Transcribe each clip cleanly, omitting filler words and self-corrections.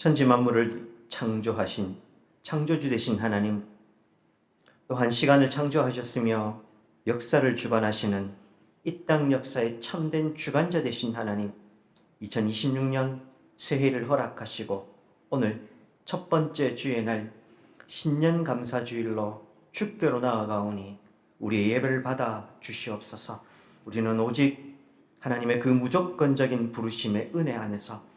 천지 만물을 창조하신 창조주 되신 하나님, 또한 시간을 창조하셨으며 역사를 주관하시는 이 땅 역사의 참된 주관자 되신 하나님, 2026년 새해를 허락하시고 오늘 첫 번째 주의 날 신년 감사주일로 주께로 나아가오니 우리의 예배를 받아 주시옵소서. 우리는 오직 하나님의 그 무조건적인 부르심의 은혜 안에서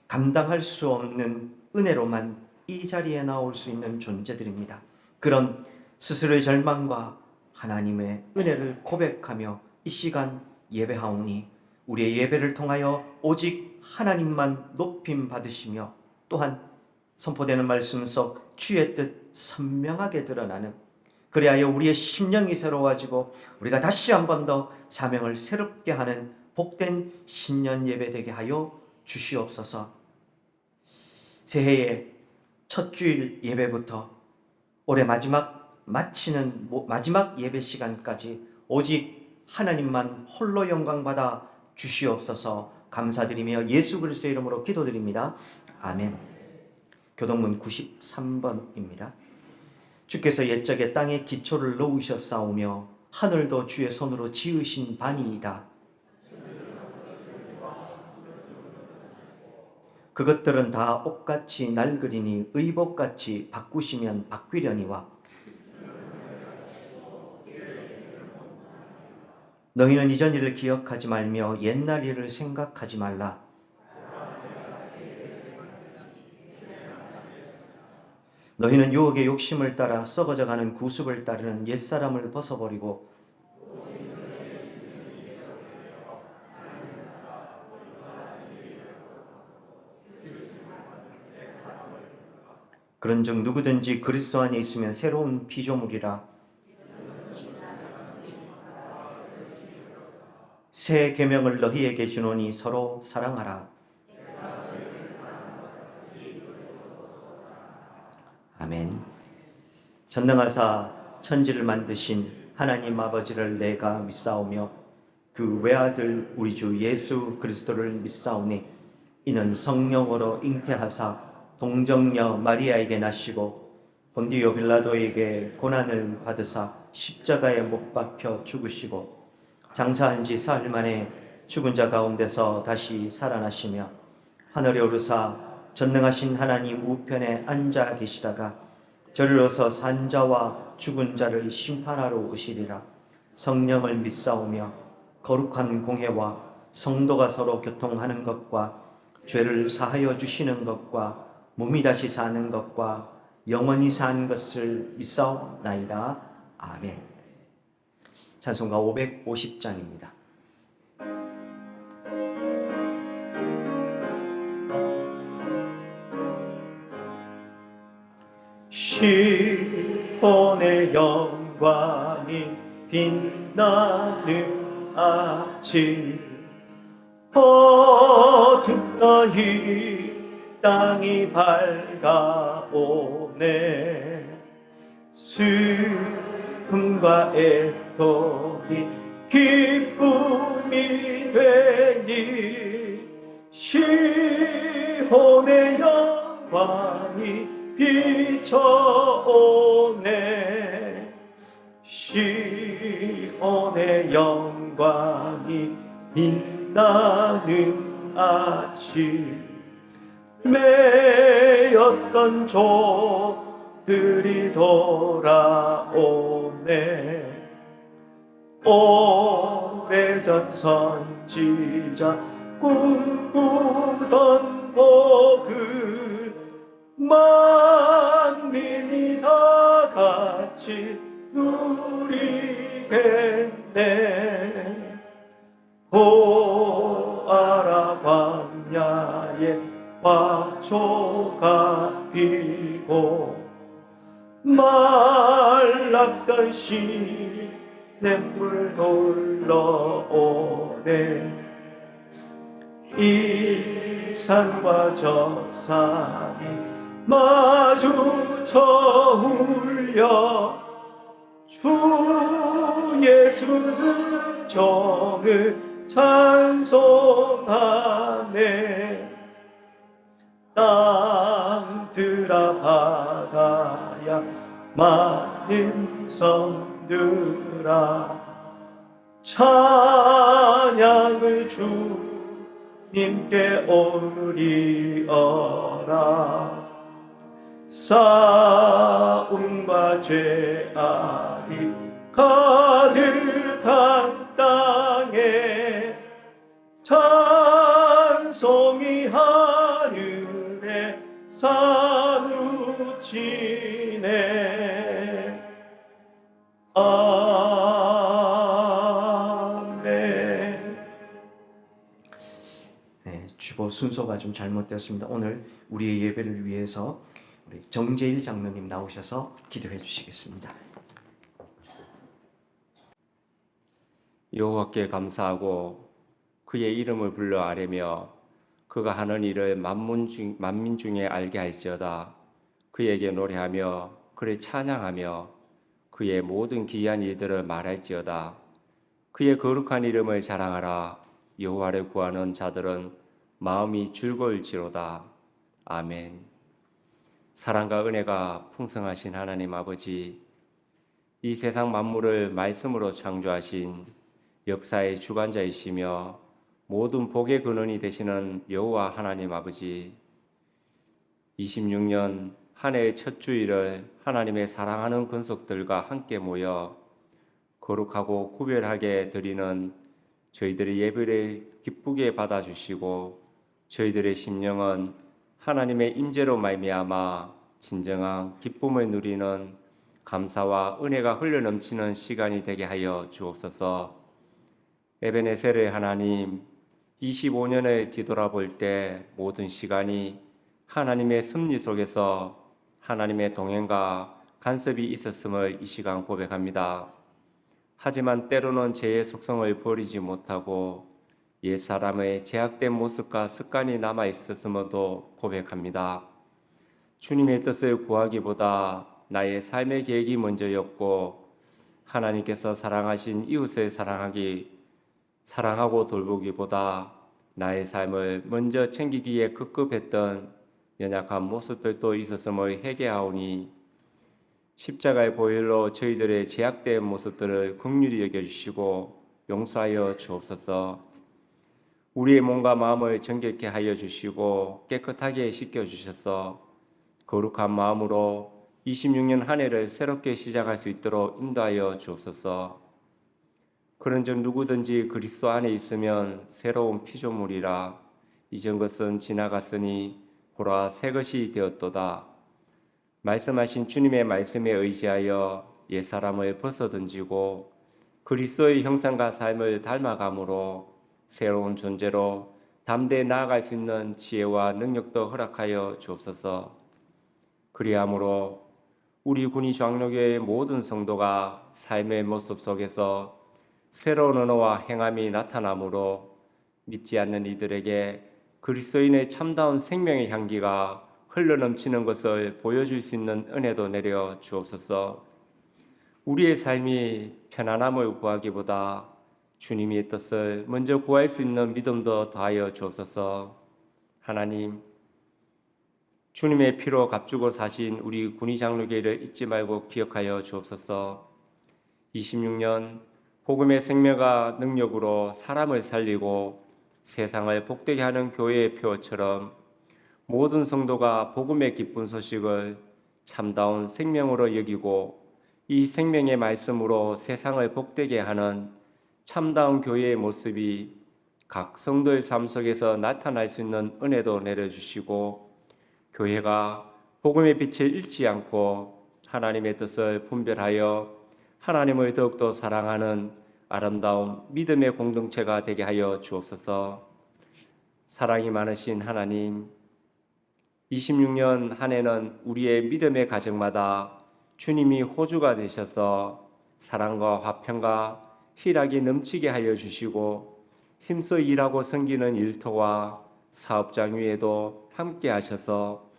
감당할 수 없는 은혜로만 이 자리에 나올 수 있는 존재들입니다. 그런 스스로의 절망과 하나님의 은혜를 고백하며 이 시간 예배하오니 우리의 예배를 통하여 오직 하나님만 높임 받으시며 또한 선포되는 말씀 속 주의 뜻 선명하게 드러나는, 그리하여 우리의 심령이 새로워지고 우리가 다시 한 번 더 사명을 새롭게 하는 복된 신년 예배 되게 하여 주시옵소서. 새해의 첫 주일 예배부터 올해 마치는 마지막 예배 시간까지 오직 하나님만 홀로 영광 받아 주시옵소서. 감사드리며 예수 그리스도의 이름으로 기도드립니다. 아멘. 교동문 93번입니다. 주께서 옛적에 땅에 기초를 놓으셨사오며 하늘도 주의 손으로 지으신 바니이다. 그것들은 다 옷같이 낡으리니 의복같이 바꾸시면 바뀌려니와 너희는 이전 일을 기억하지 말며 옛날 일을 생각하지 말라. 너희는 유혹의 욕심을 따라 썩어져가는 구습을 따르는 옛사람을 벗어버리고 그런즉 누구든지 그리스도 안에 있으면 새로운 피조물이라. 새 계명을 너희에게 주노니 서로 사랑하라. 아멘. 전능하사 천지를 만드신 하나님 아버지를 내가 믿사오며 그 외아들 우리 주 예수 그리스도를 믿사오니 이는 성령으로 잉태하사 동정녀 마리아에게 나시고 본디오 빌라도에게 고난을 받으사 십자가에 못 박혀 죽으시고 장사한 지 사흘 만에 죽은 자 가운데서 다시 살아나시며 하늘에 오르사 전능하신 하나님 우편에 앉아 계시다가 저리로서 산 자와 죽은 자를 심판하러 오시리라. 성령을 믿사오며 거룩한 공회와 성도가 서로 교통하는 것과 죄를 사하여 주시는 것과 몸이 다시 사는 것과 영원히 사는 것을 믿사옵나이다. 아멘. 찬송가 550장입니다. 시온의 영광이 빛나는 아침, 어둡다 이 땅이 밝아오네. 슬픔과 애통이 기쁨이 되니 시온의 영광이 비춰오네. 시온의 영광이 빛나는 아침, 매였던 족들이 돌아오네. 오래전 선지자 꿈꾸던 복을 만민이 다 같이 누리겠네. 보아라 광야에 화초가 피고 말랐던 시냇물 흘러오네. 이 산과 저 산이 마주쳐 울려 주 예수 정을 찬송하네. 받아야 많은 성들아 찬양을 주님께 올리어라. 싸움과 죄악이 가득한 땅에 찬송이 하늘에 사무치네. 아멘. 네, 주보 순서가 좀 잘못되었습니다. 오늘 우리의 예배를 위해서 우리 정재일 장로님 나오셔서 기도해 주시겠습니다. 여호와께 감사하고 그의 이름을 불러 아뢰며 그가 하는 일을 만민 중에 알게 할지어다. 그에게 노래하며 그를 찬양하며 그의 모든 기이한 일들을 말할지어다. 그의 거룩한 이름을 자랑하라. 여호와를 구하는 자들은 마음이 즐거울지로다. 아멘. 사랑과 은혜가 풍성하신 하나님 아버지, 이 세상 만물을 말씀으로 창조하신 역사의 주관자이시며 모든 복의 근원이 되시는 여호와 하나님 아버지, 26년 한 해의 첫 주일을 하나님의 사랑하는 권속들과 함께 모여 거룩하고 구별하게 드리는 저희들의 예배를 기쁘게 받아주시고 저희들의 심령은 하나님의 임재로 말미암아 진정한 기쁨을 누리는 감사와 은혜가 흘러넘치는 시간이 되게 하여 주옵소서. 에베네셀의 하나님, 25년을 뒤돌아볼 때 모든 시간이 하나님의 섭리 속에서 하나님의 동행과 간섭이 있었음을 이 시간 고백합니다. 하지만 때로는 죄의 속성을 버리지 못하고 옛사람의 제약된 모습과 습관이 남아 있었음에도 고백합니다. 주님의 뜻을 구하기보다 나의 삶의 계획이 먼저였고 하나님께서 사랑하신 이웃을 사랑하고 돌보기보다 나의 삶을 먼저 챙기기에 급급했던 연약한 모습들도 있었음을 회개하오니 십자가의 보혈로 저희들의 제약된 모습들을 긍휼히 여겨주시고 용서하여 주옵소서. 우리의 몸과 마음을 정결케 하여 주시고 깨끗하게 씻겨주셔서 거룩한 마음으로 26년 한 해를 새롭게 시작할 수 있도록 인도하여 주옵소서. 그런즉 누구든지 그리스도 안에 있으면 새로운 피조물이라 이전 것은 지나갔으니 보라 새 것이 되었도다. 말씀하신 주님의 말씀에 의지하여 옛사람을 벗어던지고 그리스도의 형상과 삶을 닮아감으로 새로운 존재로 담대히 나아갈 수 있는 지혜와 능력도 허락하여 주옵소서. 그리함으로 우리 군위 장로교의 모든 성도가 삶의 모습 속에서 새로운 언어와 행함이 나타나므로 믿지 않는 이들에게 그리스도인의 참다운 생명의 향기가 흘러넘치는 것을 보여줄 수 있는 은혜도 내려 주옵소서. 우리의 삶이 편안함을 구하기보다 주님의 뜻을 먼저 구할 수 있는 믿음도 더하여 주옵소서. 하나님, 주님의 피로 값주고 사신 우리 군위 장로교회를 잊지 말고 기억하여 주옵소서. 26년 복음의 생명과 능력으로 사람을 살리고 세상을 복되게 하는 교회의 표처럼 모든 성도가 복음의 기쁜 소식을 참다운 생명으로 여기고 이 생명의 말씀으로 세상을 복되게 하는 참다운 교회의 모습이 각 성도의 삶 속에서 나타날 수 있는 은혜도 내려주시고 교회가 복음의 빛을 잃지 않고 하나님의 뜻을 분별하여 하나님을 더욱더 사랑하는 아름다운 믿음의 공동체가 되게 하여 주옵소서. 사랑이 많으신 하나님, 26년 한 해는 우리의 믿음의 가정마다 주님이 호주가 되셔서 사랑과 화평과 희락이 넘치게 하여 주시고 힘써 일하고 섬기는 일터와 사업장 위에도 함께 하셔서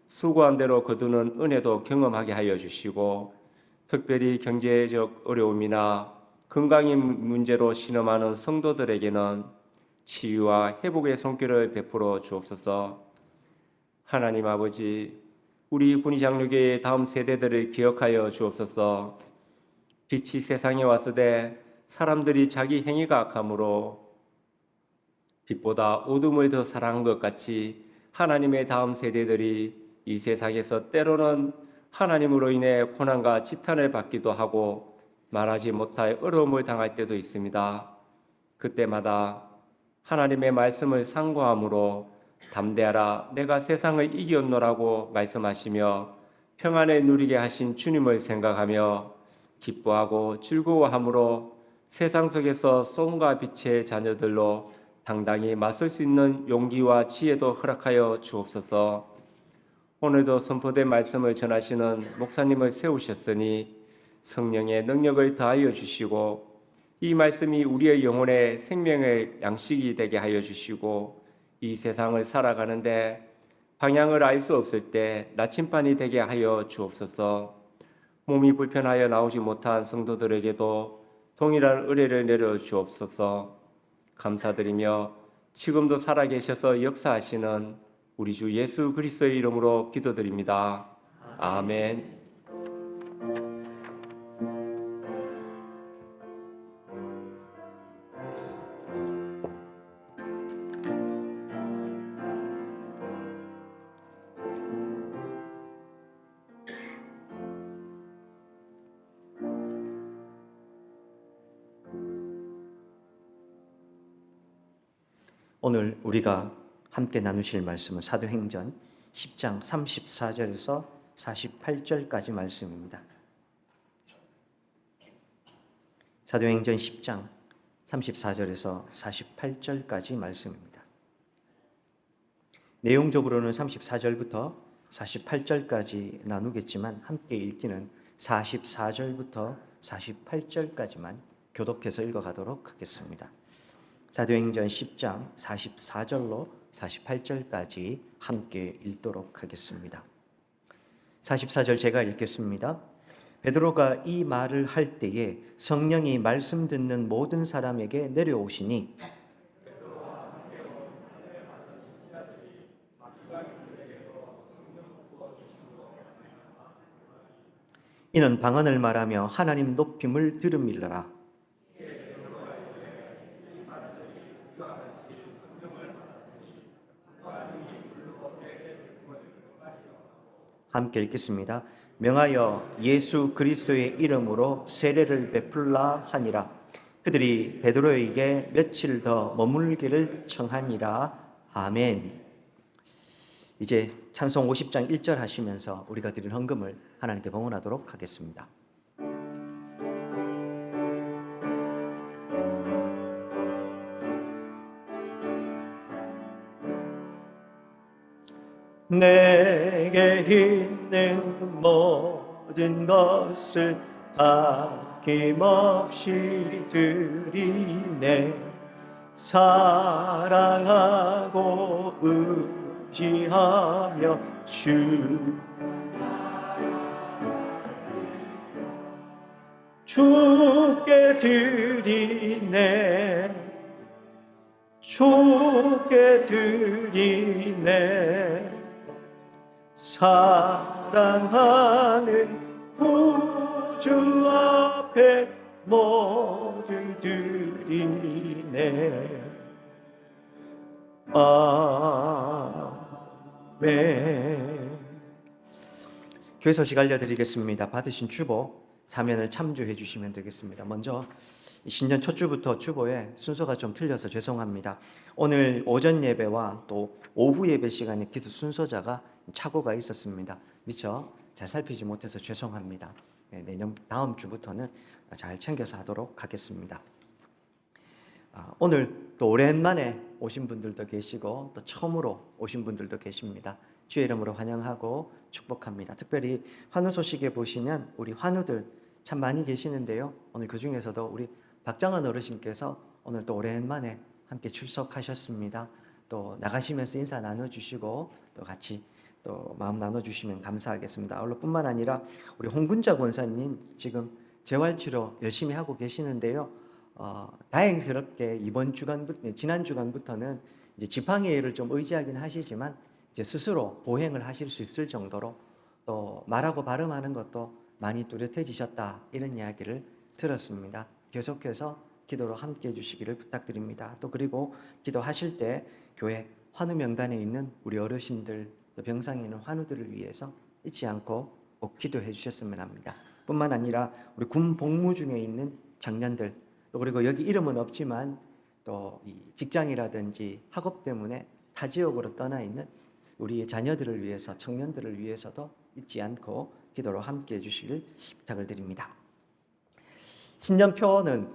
수고한 대로 거두는 은혜도 경험하게 하여 주시고 특별히 경제적 어려움이나 건강의 문제로 신음하는 성도들에게는 치유와 회복의 손길을 베풀어 주옵소서. 하나님 아버지, 우리 군의장로교의 다음 세대들을 기억하여 주옵소서. 빛이 세상에 왔으되 사람들이 자기 행위가 악함으로 빛보다 어둠을 더 사랑한 것 같이 하나님의 다음 세대들이 이 세상에서 때로는 하나님으로 인해 고난과 지탄을 받기도 하고 말하지 못할 어려움을 당할 때도 있습니다. 그때마다 하나님의 말씀을 상고함으로 담대하라 내가 세상을 이겼노라고 말씀하시며 평안을 누리게 하신 주님을 생각하며 기뻐하고 즐거워함으로 세상 속에서 소음과 빛의 자녀들로 당당히 맞설 수 있는 용기와 지혜도 허락하여 주옵소서. 오늘도 선포된 말씀을 전하시는 목사님을 세우셨으니 성령의 능력을 더하여 주시고 이 말씀이 우리의 영혼의 생명의 양식이 되게 하여 주시고 이 세상을 살아가는데 방향을 알 수 없을 때 나침반이 되게 하여 주옵소서. 몸이 불편하여 나오지 못한 성도들에게도 동일한 은혜를 내려 주옵소서. 감사드리며 지금도 살아계셔서 역사하시는 우리 주 예수 그리스도의 이름으로 기도드립니다. 아멘. 오늘 우리가 함께 나누실 말씀은 사도행전 10장 34절에서 48절까지 말씀입니다. 사도행전 10장 34절에서 48절까지 말씀입니다. 내용적으로는 34절부터 48절까지 나누겠지만 함께 읽기는 44절부터 48절까지만 교독해서 읽어가도록 하겠습니다. 사도행전 10장 44절로 48절까지 함께 읽도록 하겠습니다. 44절 제가 읽겠습니다. 베드로가 이 말을 할 때에 성령이 말씀 듣는 모든 사람에게 내려오시니 이는 방언을 말하며 하나님 높임을 들음이러라. 함께 읽겠습니다. 명하여 예수 그리스도의 이름으로 세례를 베풀라 하니라. 그들이 베드로에게 며칠 더 머물기를 청하니라. 아멘. 이제 찬송 50장 1절 하시면서 우리가 드린 헌금을 하나님께 봉헌하도록 하겠습니다. 내게 있는 모든 것을 아낌없이 드리네. 사랑하고 의지하며 주께 드리네. 주께 드리네. 사랑하는 구주 앞에 모두 드리네. 아멘. 교회 소식 알려드리겠습니다. 받으신 주보 사면을 참조해 주시면 되겠습니다. 먼저 신년 첫 주부터 주보에 순서가 좀 틀려서 죄송합니다. 오늘 오전 예배와 또 오후 예배 시간에 기도 순서자가 착오가 있었습니다. 미처 잘 살피지 못해서 죄송합니다. 내년 다음 주부터는 잘 챙겨서 하도록 하겠습니다. 오늘 또 오랜만에 오신 분들도 계시고 또 처음으로 오신 분들도 계십니다. 주의 이름으로 환영하고 축복합니다. 특별히 환우 소식에 보시면 우리 환우들 참 많이 계시는데요. 오늘 그 중에서도 우리 박장원 어르신께서 오늘 또 오랜만에 함께 출석하셨습니다. 또 나가시면서 인사 나눠주시고 또 같이 또 마음 나눠주시면 감사하겠습니다. 뿐만 아니라 우리 홍군자 권사님 지금 재활치료 열심히 하고 계시는데요. 다행스럽게 이번 주간부터 지난 주간부터는 이제 지팡이를 좀 의지하긴 하시지만 이제 스스로 보행을 하실 수 있을 정도로 또 말하고 발음하는 것도 많이 뚜렷해지셨다, 이런 이야기를 들었습니다. 계속해서 기도로 함께 해주시기를 부탁드립니다. 또 그리고 기도하실 때 교회 환우 명단에 있는 우리 어르신들, 또 병상에 있는 환우들을 위해서 잊지 않고 꼭 기도해 주셨으면 합니다. 뿐만 아니라 우리 군 복무 중에 있는 청년들, 또 그리고 여기 이름은 없지만 또 이 직장이라든지 학업 때문에 타 지역으로 떠나 있는 우리의 자녀들을 위해서, 청년들을 위해서도 잊지 않고 기도로 함께 해주시길 부탁을 드립니다. 신년표는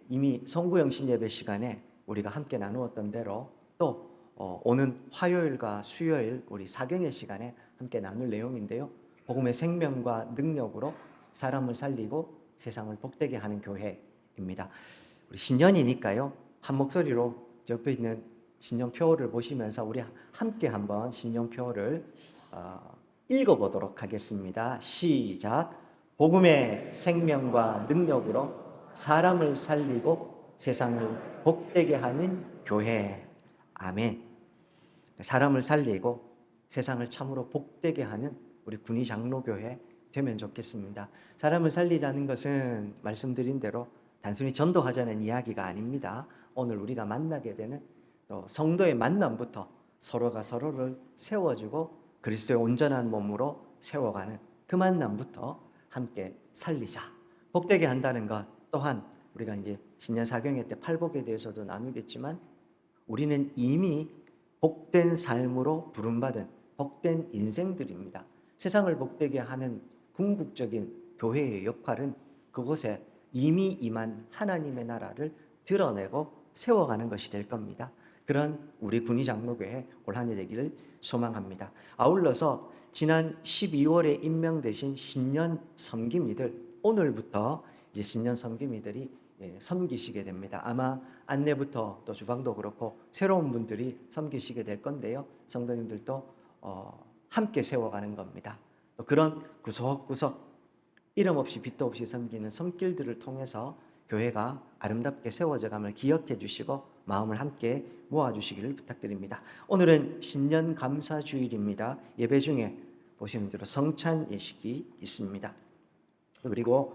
이미 성구영 신예배 시간에 우리가 함께 나누었던 대로 또 오는 화요일과 수요일 우리 사경의 시간에 함께 나눌 내용인데요. 복음의 생명과 능력으로 사람을 살리고 세상을 복되게 하는 교회입니다. 우리 신년이니까요, 한 목소리로 옆에 있는 신년표를 보시면서 우리 함께 한번 신년표를 읽어보도록 하겠습니다. 시작. 복음의 생명과 능력으로 사람을 살리고 세상을 복되게 하는 교회. 아멘. 사람을 살리고 세상을 참으로 복되게 하는 우리 군위 장로교회 되면 좋겠습니다. 사람을 살리자는 것은 말씀드린 대로 단순히 전도하자는 이야기가 아닙니다. 오늘 우리가 만나게 되는 또 성도의 만남부터 서로가 서로를 세워주고 그리스도의 온전한 몸으로 세워가는 그 만남부터 함께 살리자, 복되게 한다는 것 또한 우리가 이제 신년 사경회 때 팔복에 대해서도 나누겠지만 우리는 이미 복된 삶으로 부름받은 복된 인생들입니다. 세상을 복되게 하는 궁극적인 교회의 역할은 그곳에 이미 임한 하나님의 나라를 드러내고 세워가는 것이 될 겁니다. 그런 우리 군위 장로교회 올 한 해 되기를 소망합니다. 아울러서 지난 12월에 임명되신 신년 섬김이들, 오늘부터 이제 신년 섬김이들이 섬기시게 됩니다. 아마 안내부터 또 주방도 그렇고 새로운 분들이 섬기시게 될 건데요. 성도님들도 함께 세워가는 겁니다. 또 그런 구석구석 이름 없이 빛도 없이 섬기는 섬길들을 통해서 교회가 아름답게 세워져감을 기억해 주시고 마음을 함께 모아주시기를 부탁드립니다. 오늘은 신년 감사주일입니다. 예배 중에 보시는 대로 성찬 예식이 있습니다. 그리고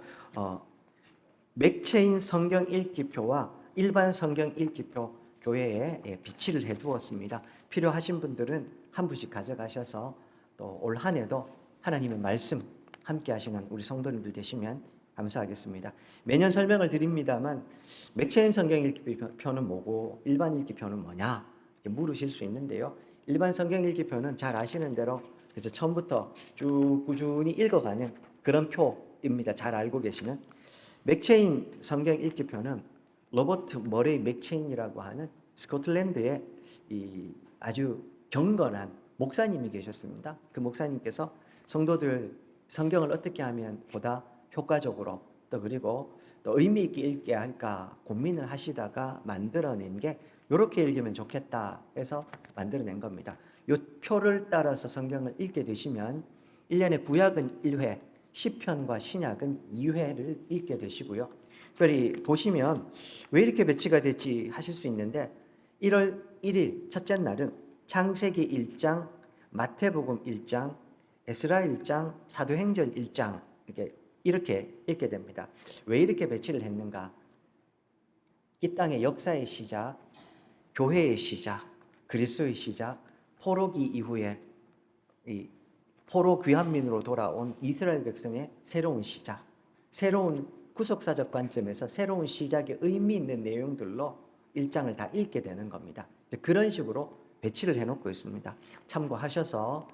맥체인 성경 읽기표와 일반 성경 읽기표 교회에 비치를 해두었습니다. 필요하신 분들은 한 부씩 가져가셔서 또 올 한 해도 하나님의 말씀 함께 하시는 우리 성도님들 되시면 감사하겠습니다. 매년 설명을 드립니다만 맥체인 성경 읽기표는 뭐고 일반 읽기표는 뭐냐 이렇게 물으실 수 있는데요. 일반 성경 읽기표는 잘 아시는 대로 그래서 처음부터 쭉 꾸준히 읽어가는 그런 표입니다. 잘 알고 계시는. 맥체인 성경 읽기표는 로버트 머레이 맥체인이라고 하는 스코틀랜드의 이 아주 경건한 목사님이 계셨습니다. 그 목사님께서 성도들 성경을 어떻게 하면 보다 효과적으로 또 그리고 또 의미 있게 읽게 할까 고민을 하시다가 만들어낸 게 이렇게 읽으면 좋겠다 해서 만들어낸 겁니다. 이 표를 따라서 성경을 읽게 되시면 1년에 구약은 1회, 시편과 신약은 2회를 읽게 되시고요. 특별히 보시면 왜 이렇게 배치가 됐지 하실 수 있는데 1월 1일 첫째 날은 창세기 1장, 마태복음 1장, 에스라 1장, 사도행전 1장 이렇게 읽게 됩니다. 왜 이렇게 배치를 했는가? 이 땅의 역사의 시작, 교회의 시작, 그리스도의 시작, 포로기 이후에 이 포로 귀환민으로 돌아온 이스라엘 백성의 새로운 시작, 새로운 구속사적 관점에서 새로운 시작의 의미 있는 내용들로 1장을 다 읽게 되는 겁니다. 그런 식으로 배치를 해놓고 있습니다. 참고하셔서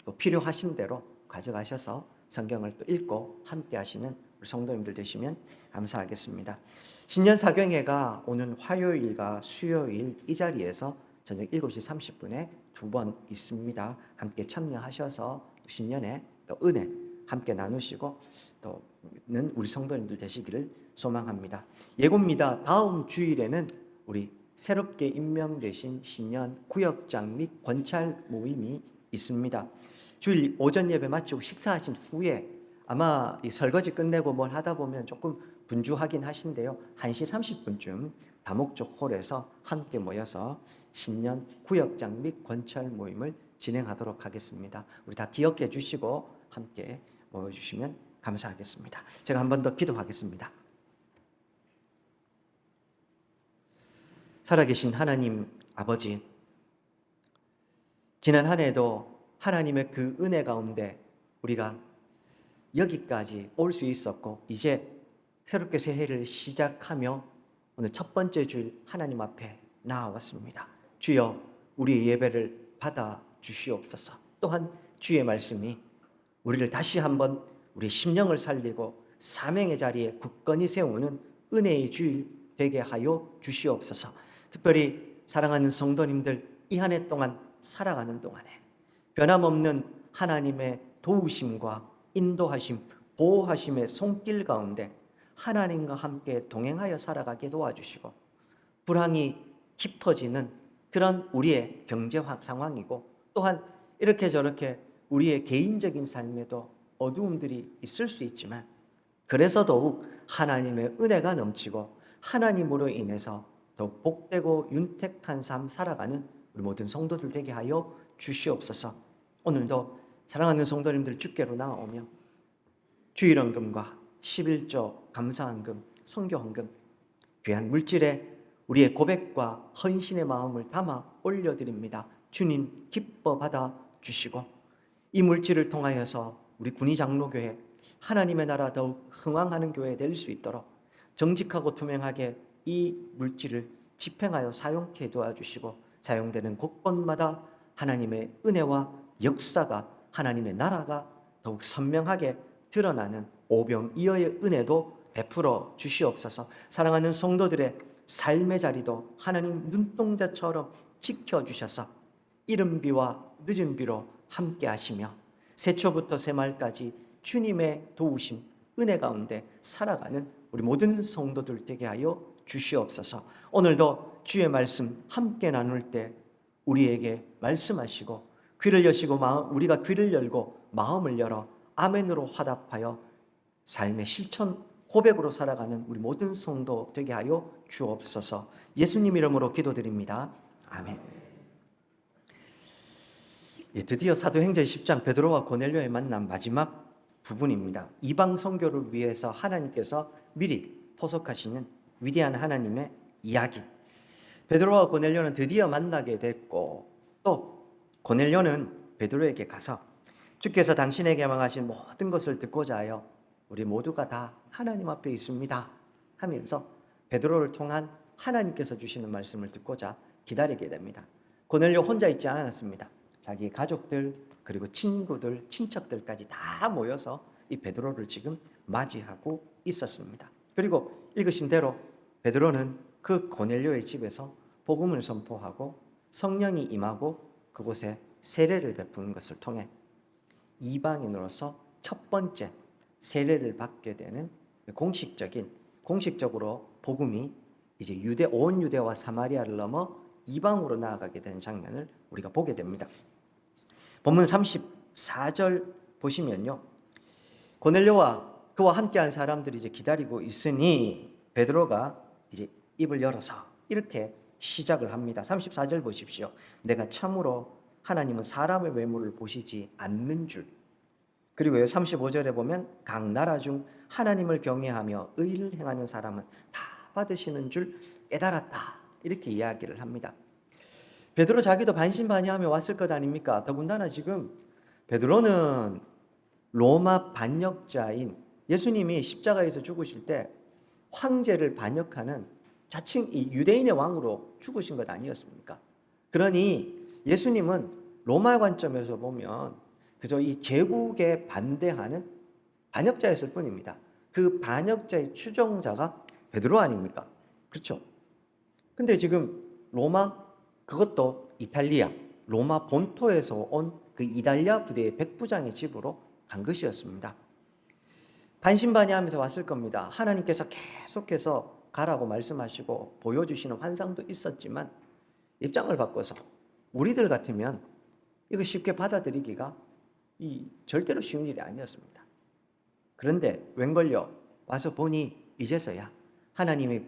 또 필요하신 대로 가져가셔서 성경을 또 읽고 함께 하시는 우리 성도님들 되시면 감사하겠습니다. 신년 사경회가 오는 화요일과 수요일 이 자리에서 저녁 7시 30분에 2번 있습니다. 함께 참여하셔서 신년에 또 은혜 함께 나누시고 또는 우리 성도님들 되시기를 소망합니다. 예고입니다. 다음 주일에는 우리 새롭게 임명되신 신년 구역장 및 권찰 모임이 있습니다. 주일 오전 예배 마치고 식사하신 후에 아마 이 설거지 끝내고 뭘 하다 보면 조금 분주하긴 하신데요. 1시 30분쯤 다목적 홀에서 함께 모여서 신년 구역장 및 권찰 모임을 진행하도록 하겠습니다. 우리 다 기억해 주시고 함께 모여주시면 감사하겠습니다. 제가 한 번 더 기도하겠습니다. 살아계신 하나님 아버지, 지난 한 해도 하나님의 그 은혜 가운데 우리가 여기까지 올 수 있었고, 이제 새롭게 새해를 시작하며 오늘 첫 번째 주일 하나님 앞에 나아왔습니다. 주여, 우리의 예배를 받아 주시옵소서. 또한 주의 말씀이 우리를 다시 한번 우리 심령을 살리고 사명의 자리에 굳건히 세우는 은혜의 주일 되게 하여 주시옵소서. 특별히 사랑하는 성도님들, 이 한 해 동안 살아가는 동안에 변함없는 하나님의 도우심과 인도하심, 보호하심의 손길 가운데 하나님과 함께 동행하여 살아가게 도와주시고, 불황이 깊어지는 그런 우리의 경제 상황이고, 또한 이렇게 저렇게 우리의 개인적인 삶에도 어두움들이 있을 수 있지만, 그래서 더욱 하나님의 은혜가 넘치고 하나님으로 인해서 더욱 복되고 윤택한 삶 살아가는 우리 모든 성도들 되게 하여 주시옵소서. 오늘도 사랑하는 성도님들 주께로 나아오며 주일헌금과 11조 감사헌금, 선교헌금, 귀한 물질에 우리의 고백과 헌신의 마음을 담아 올려드립니다. 주님 기뻐 받아 주시고, 이 물질을 통하여서 우리 군의장로교회 하나님의 나라 더욱 흥왕하는 교회 될 수 있도록 정직하고 투명하게 이 물질을 집행하여 사용케 도와주시고, 사용되는 곳곳마다 하나님의 은혜와 역사가, 하나님의 나라가 더욱 선명하게 드러나는 오병이어의 은혜도 베풀어 주시옵소서. 사랑하는 성도들의 삶의 자리도 하나님 눈동자처럼 지켜주셔서 이른 비와 늦은 비로 함께 하시며 새초부터 새말까지 주님의 도우심, 은혜 가운데 살아가는 우리 모든 성도들 되게 하여 주시옵소서. 오늘도 주의 말씀 함께 나눌 때 우리에게 말씀하시고 귀를 여시고 우리가 귀를 열고 마음을 열어 아멘으로 화답하여 삶의 실천 고백으로 살아가는 우리 모든 성도 되게 하여 주옵소서. 예수님 이름으로 기도드립니다. 아멘. 드디어 사도행전 10장 베드로와 고넬료의 만남 마지막 부분입니다. 이방 선교를 위해서 하나님께서 미리 포석하시는 위대한 하나님의 이야기. 베드로와 고넬료는 드디어 만나게 됐고, 또 고넬료는 베드로에게 가서 주께서 당신에게 망하신 모든 것을 듣고자 하여 우리 모두가 다 하나님 앞에 있습니다 하면서 베드로를 통한 하나님께서 주시는 말씀을 듣고자 기다리게 됩니다. 고넬료 혼자 있지 않았습니다. 자기 가족들, 그리고 친구들, 친척들까지 다 모여서 이 베드로를 지금 맞이하고 있었습니다. 그리고 읽으신 대로 베드로는 그 고넬료의 집에서 복음을 선포하고 성령이 임하고 그곳에 세례를 베푸는 것을 통해 이방인으로서 첫 번째 세례를 받게 되는 공식적으로 복음이 이제 온 유대와 사마리아를 넘어 이방으로 나아가게 되는 장면을 우리가 보게 됩니다. 본문 34절 보시면요, 고넬료와 그와 함께한 사람들이 이제 기다리고 있으니 베드로가 이제 입을 열어서 이렇게 시작을 합니다. 34절 보십시오. 내가 참으로 하나님은 사람의 외모를 보시지 않는 줄. 그리고 35절에 보면 각 나라 중 하나님을 경외하며 의를 행하는 사람은 다 받으시는 줄 깨달았다. 이렇게 이야기를 합니다. 베드로 자기도 반신반의하며 왔을 것 아닙니까? 더군다나 지금 베드로는 로마 반역자인, 예수님이 십자가에서 죽으실 때 황제를 반역하는 자칭 이 유대인의 왕으로 죽으신 것 아니었습니까? 그러니 예수님은 로마 관점에서 보면 그저 이 제국에 반대하는 반역자였을 뿐입니다. 그 반역자의 추종자가 베드로 아닙니까? 그렇죠? 근데 지금 로마, 그것도 이탈리아, 로마 본토에서 온 그 이달리아 부대의 백부장의 집으로 간 것이었습니다. 반신반의하면서 왔을 겁니다. 하나님께서 계속해서 가라고 말씀하시고 보여주시는 환상도 있었지만 입장을 바꿔서 우리들 같으면 이거 쉽게 받아들이기가 절대로 쉬운 일이 아니었습니다. 그런데 웬걸요, 와서 보니 이제서야 하나님이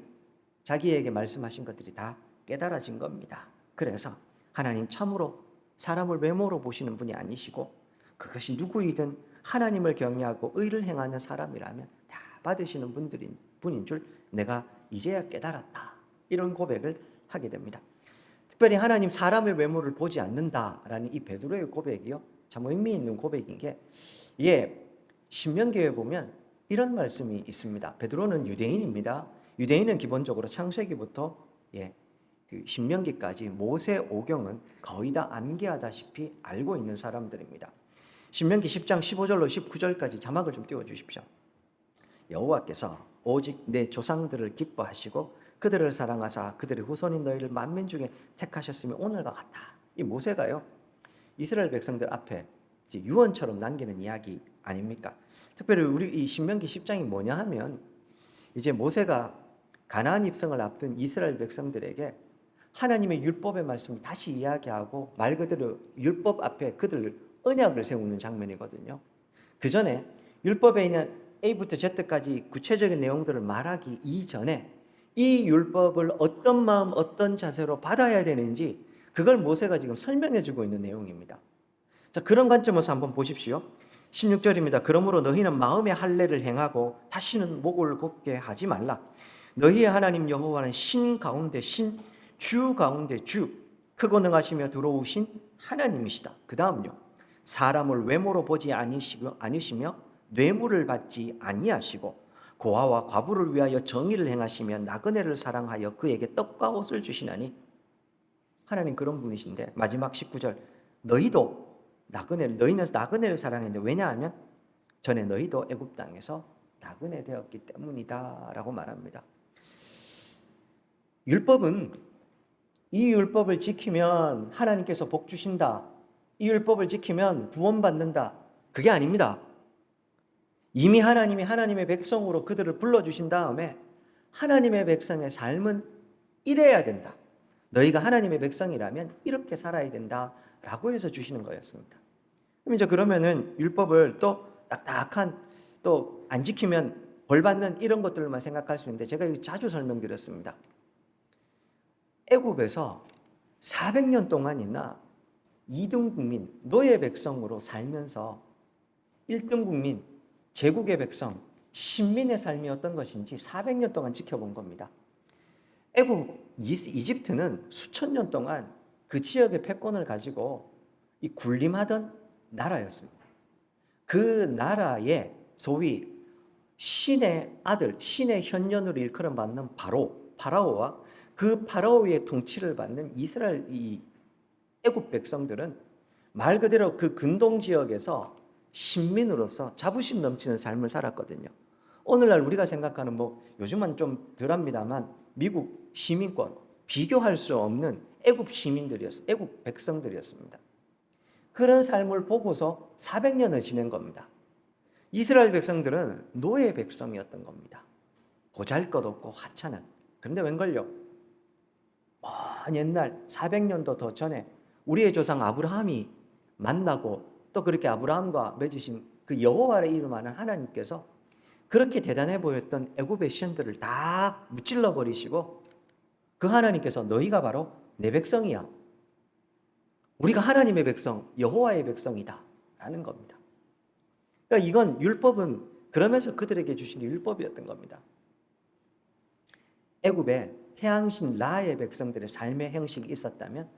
자기에게 말씀하신 것들이 다 깨달아진 겁니다. 그래서 하나님 참으로 사람을 외모로 보시는 분이 아니시고 그것이 누구이든 하나님을 경외하고 의를 행하는 사람이라면 다 받으시는 분인 줄 내가 이제야 깨달았다. 이런 고백을 하게 됩니다. 특별히 하나님 사람의 외모를 보지 않는다라는 이 베드로의 고백이요, 참 의미 있는 고백인 게, 신명기에 보면 이런 말씀이 있습니다. 베드로는 유대인입니다. 유대인은 기본적으로 창세기부터 그 신명기까지 모세 오경은 거의 다 암기하다시피 알고 있는 사람들입니다. 신명기 10장 15절로 19절까지 자막을 좀 띄워주십시오. 여호와께서 오직 내 조상들을 기뻐하시고 그들을 사랑하사 그들의 후손인 너희를 만민 중에 택하셨으며 오늘과 같다. 이 모세가요, 이스라엘 백성들 앞에 이제 유언처럼 남기는 이야기 아닙니까? 특별히 우리 이 신명기 10장이 뭐냐 하면, 이제 모세가 가나안 입성을 앞둔 이스라엘 백성들에게 하나님의 율법의 말씀을 다시 이야기하고 말 그대로 율법 앞에 그들 언약을 세우는 장면이거든요. 그 전에 율법에 있는 A부터 Z까지 구체적인 내용들을 말하기 이전에 이 율법을 어떤 마음, 어떤 자세로 받아야 되는지 그걸 모세가 지금 설명해 주고 있는 내용입니다. 자, 그런 관점에서 한번 보십시오. 16절입니다. 그러므로 너희는 마음의 할례를 행하고 다시는 목을 곱게 하지 말라. 너희의 하나님 여호와는 신 가운데 신, 주 가운데 주, 크고 능하시며 두려우신 하나님이시다. 그 다음요, 사람을 외모로 보지 아니시며 뇌물을 받지 아니하시고 고아와 과부를 위하여 정의를 행하시며 나그네를 사랑하여 그에게 떡과 옷을 주시나니, 하나님 그런 분이신데 마지막 19절, 너희는 나그네를 사랑했는데 왜냐하면 전에 너희도 애굽 땅에서 나그네 되었기 때문이다 라고 말합니다. 율법은 이 율법을 지키면 하나님께서 복 주신다, 이 율법을 지키면 구원받는다, 그게 아닙니다. 이미 하나님이 하나님의 백성으로 그들을 불러주신 다음에 하나님의 백성의 삶은 이래야 된다, 너희가 하나님의 백성이라면 이렇게 살아야 된다 라고 해서 주시는 거였습니다. 그럼 이제 그러면은 율법을 또 딱딱한, 또 안 지키면 벌 받는 이런 것들만 생각할 수 있는데, 제가 이거 자주 설명드렸습니다. 애굽에서 400년 동안이나 2등 국민, 노예 백성으로 살면서 1등 국민, 제국의 백성, 신민의 삶이 어떤 것인지 400년 동안 지켜본 겁니다. 이집트는 수천 년 동안 그 지역의 패권을 가지고 이 군림하던 나라였습니다. 그 나라의 소위 신의 아들, 신의 현년으로 일컬어 받는 파라오와 그 파라오의 통치를 받는 이스라엘 이 애굽 백성들은 말 그대로 그 근동 지역에서 신민으로서 자부심 넘치는 삶을 살았거든요. 오늘날 우리가 생각하는 요즘은 좀 덜합니다만 미국 시민권 비교할 수 없는 애굽 애굽 백성들이었습니다. 그런 삶을 보고서 400년을 지낸 겁니다. 이스라엘 백성들은 노예 백성이었던 겁니다. 보잘것없고 하찮은. 그런데 웬걸요, 먼 옛날 400년도 더 전에 우리의 조상 아브라함이 만나고 또 그렇게 아브라함과 맺으신 그 여호와의 이름하는 하나님께서 그렇게 대단해 보였던 애굽의 신들을 다 무찔러 버리시고 그 하나님께서 너희가 바로 내 백성이야, 우리가 하나님의 백성, 여호와의 백성이다 라는 겁니다. 그러니까 이건 율법은 그러면서 그들에게 주신 게 율법이었던 겁니다. 애굽에 태양신 라의 백성들의 삶의 형식이 있었다면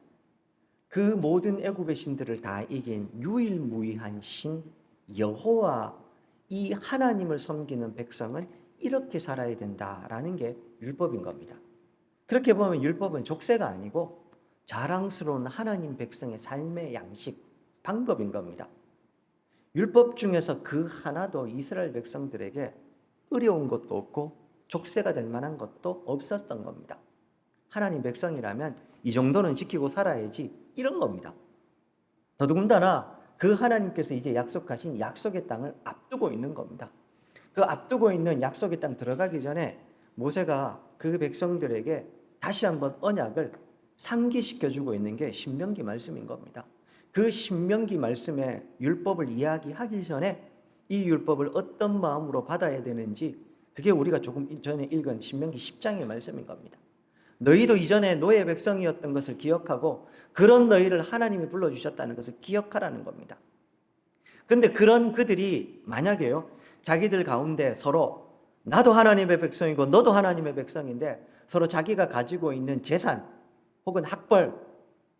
그 모든 애굽의 신들을 다 이긴 유일무이한 신 여호와, 이 하나님을 섬기는 백성은 이렇게 살아야 된다라는 게 율법인 겁니다. 그렇게 보면 율법은 족쇄가 아니고 자랑스러운 하나님 백성의 삶의 양식, 방법인 겁니다. 율법 중에서 그 하나도 이스라엘 백성들에게 어려운 것도 없고 족쇄가 될 만한 것도 없었던 겁니다. 하나님 백성이라면 이 정도는 지키고 살아야지, 이런 겁니다. 더더군다나 그 하나님께서 이제 약속하신 약속의 땅을 앞두고 있는 겁니다. 그 앞두고 있는 약속의 땅 들어가기 전에 모세가 그 백성들에게 다시 한번 언약을 상기시켜주고 있는 게 신명기 말씀인 겁니다. 그 신명기 말씀의 율법을 이야기하기 전에 이 율법을 어떤 마음으로 받아야 되는지, 그게 우리가 조금 전에 읽은 신명기 10장의 말씀인 겁니다. 너희도 이전에 노예 백성이었던 것을 기억하고 그런 너희를 하나님이 불러주셨다는 것을 기억하라는 겁니다. 그런데 그런 그들이 만약에요, 자기들 가운데 서로 나도 하나님의 백성이고 너도 하나님의 백성인데 서로 자기가 가지고 있는 재산 혹은 학벌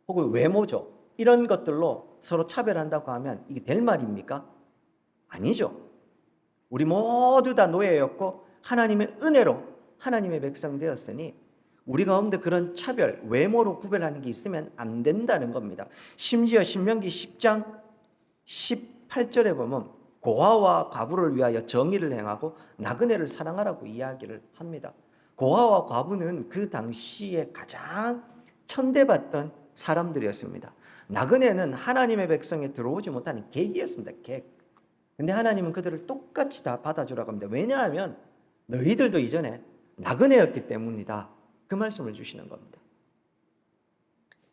혹은 외모죠, 이런 것들로 서로 차별한다고 하면 이게 될 말입니까? 아니죠. 우리 모두 다 노예였고 하나님의 은혜로 하나님의 백성 되었으니 우리 가운데 그런 차별, 외모로 구별하는 게 있으면 안 된다는 겁니다. 심지어 신명기 10장 18절에 보면 고아와 과부를 위하여 정의를 행하고 나그네를 사랑하라고 이야기를 합니다. 고아와 과부는 그 당시에 가장 천대받던 사람들이었습니다. 나그네는 하나님의 백성에 들어오지 못하는 객이었습니다. 객. 근데 하나님은 그들을 똑같이 다 받아주라고 합니다. 왜냐하면 너희들도 이전에 나그네였기 때문이다. 그 말씀을 주시는 겁니다.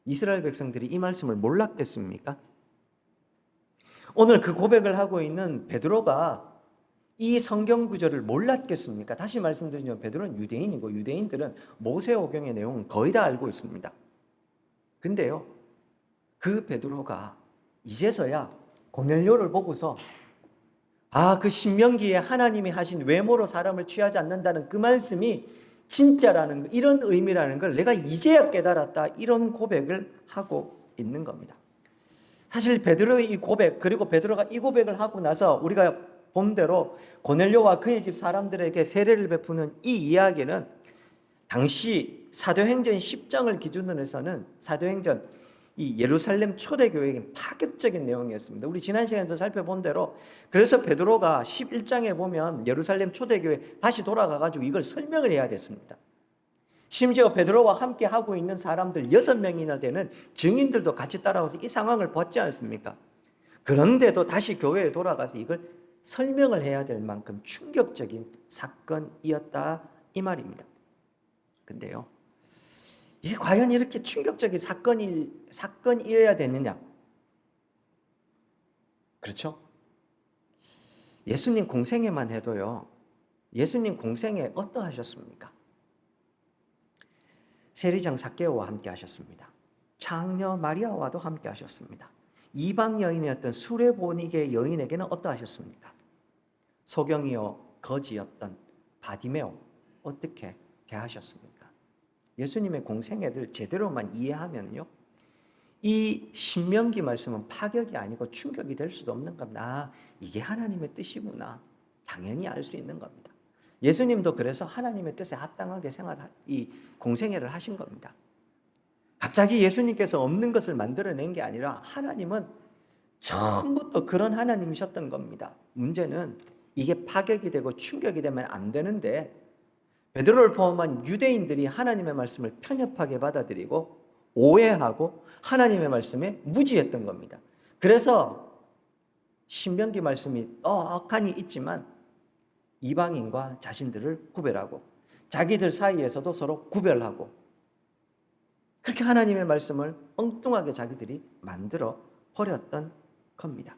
이스라엘 백성들이 이 말씀을 몰랐겠습니까? 오늘 그 고백을 하고 있는 베드로가 이 성경 구절을 몰랐겠습니까? 다시 말씀드리면 베드로는 유대인이고 유대인들은 모세오경의 내용은 거의 다 알고 있습니다. 근데요, 그 베드로가 이제서야 고넬료를 보고서 그 신명기에 하나님이 하신 외모로 사람을 취하지 않는다는 그 말씀이 진짜라는 거, 이런 의미라는 걸 내가 이제야 깨달았다, 이런 고백을 하고 있는 겁니다. 사실 베드로의 이 고백, 그리고 베드로가 이 고백을 하고 나서 우리가 본 대로 고넬료와 그의 집 사람들에게 세례를 베푸는 이 이야기는 당시 사도행전 10장을 기준으로 해서는 사도행전 이 예루살렘 초대교회의 파격적인 내용이었습니다. 우리 지난 시간에도 살펴본 대로 그래서 베드로가 11장에 보면 예루살렘 초대교회 다시 돌아가가지고 이걸 설명을 해야 됐습니다. 심지어 베드로와 함께 하고 있는 사람들 6명이나 되는 증인들도 같이 따라와서 이 상황을 봤지 않습니까? 그런데도 다시 교회에 돌아가서 이걸 설명을 해야 될 만큼 충격적인 사건이었다, 이 말입니다. 근데요, 이게 과연 이렇게 충격적인 사건이어야 되느냐? 그렇죠? 예수님 공생애만 해도요, 예수님 공생애 어떠하셨습니까? 세리장 삭개오와 함께 하셨습니다. 창녀 마리아와도 함께 하셨습니다. 이방 여인이었던 수레보니게 여인에게는 어떠하셨습니까? 소경이요 거지였던 바디메오 어떻게 대하셨습니까? 예수님의 공생애를 제대로만 이해하면요, 이 신명기 말씀은 파격이 아니고 충격이 될 수도 없는 겁니다. 이게 하나님의 뜻이구나, 당연히 알 수 있는 겁니다. 예수님도 그래서 하나님의 뜻에 합당하게 이 공생애를 하신 겁니다. 갑자기 예수님께서 없는 것을 만들어낸 게 아니라 하나님은 처음부터 그런 하나님이셨던 겁니다. 문제는 이게 파격이 되고 충격이 되면 안 되는데 베드로를 포함한 유대인들이 하나님의 말씀을 편협하게 받아들이고 오해하고 하나님의 말씀에 무지했던 겁니다. 그래서 신명기 말씀이 떡하니 있지만 이방인과 자신들을 구별하고 자기들 사이에서도 서로 구별하고 그렇게 하나님의 말씀을 엉뚱하게 자기들이 만들어 버렸던 겁니다.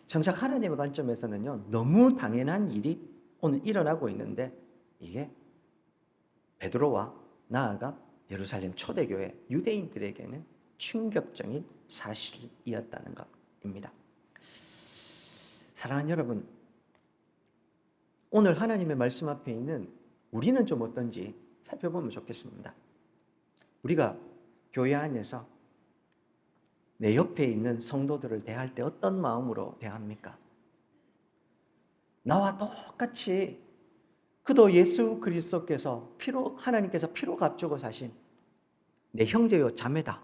정작 하나님의 관점에서는요, 너무 당연한 일이 오늘 일어나고 있는데 이게 베드로와 나아가 예루살렘 초대교회 유대인들에게는 충격적인 사실이었다는 것입니다. 사랑하는 여러분, 오늘 하나님의 말씀 앞에 있는 우리는 좀 어떤지 살펴보면 좋겠습니다. 우리가 교회 안에서 내 옆에 있는 성도들을 대할 때 어떤 마음으로 대합니까? 나와 똑같이 그도 예수 그리스도께서 하나님께서 피로 값주고 사신 내 형제요 자매다,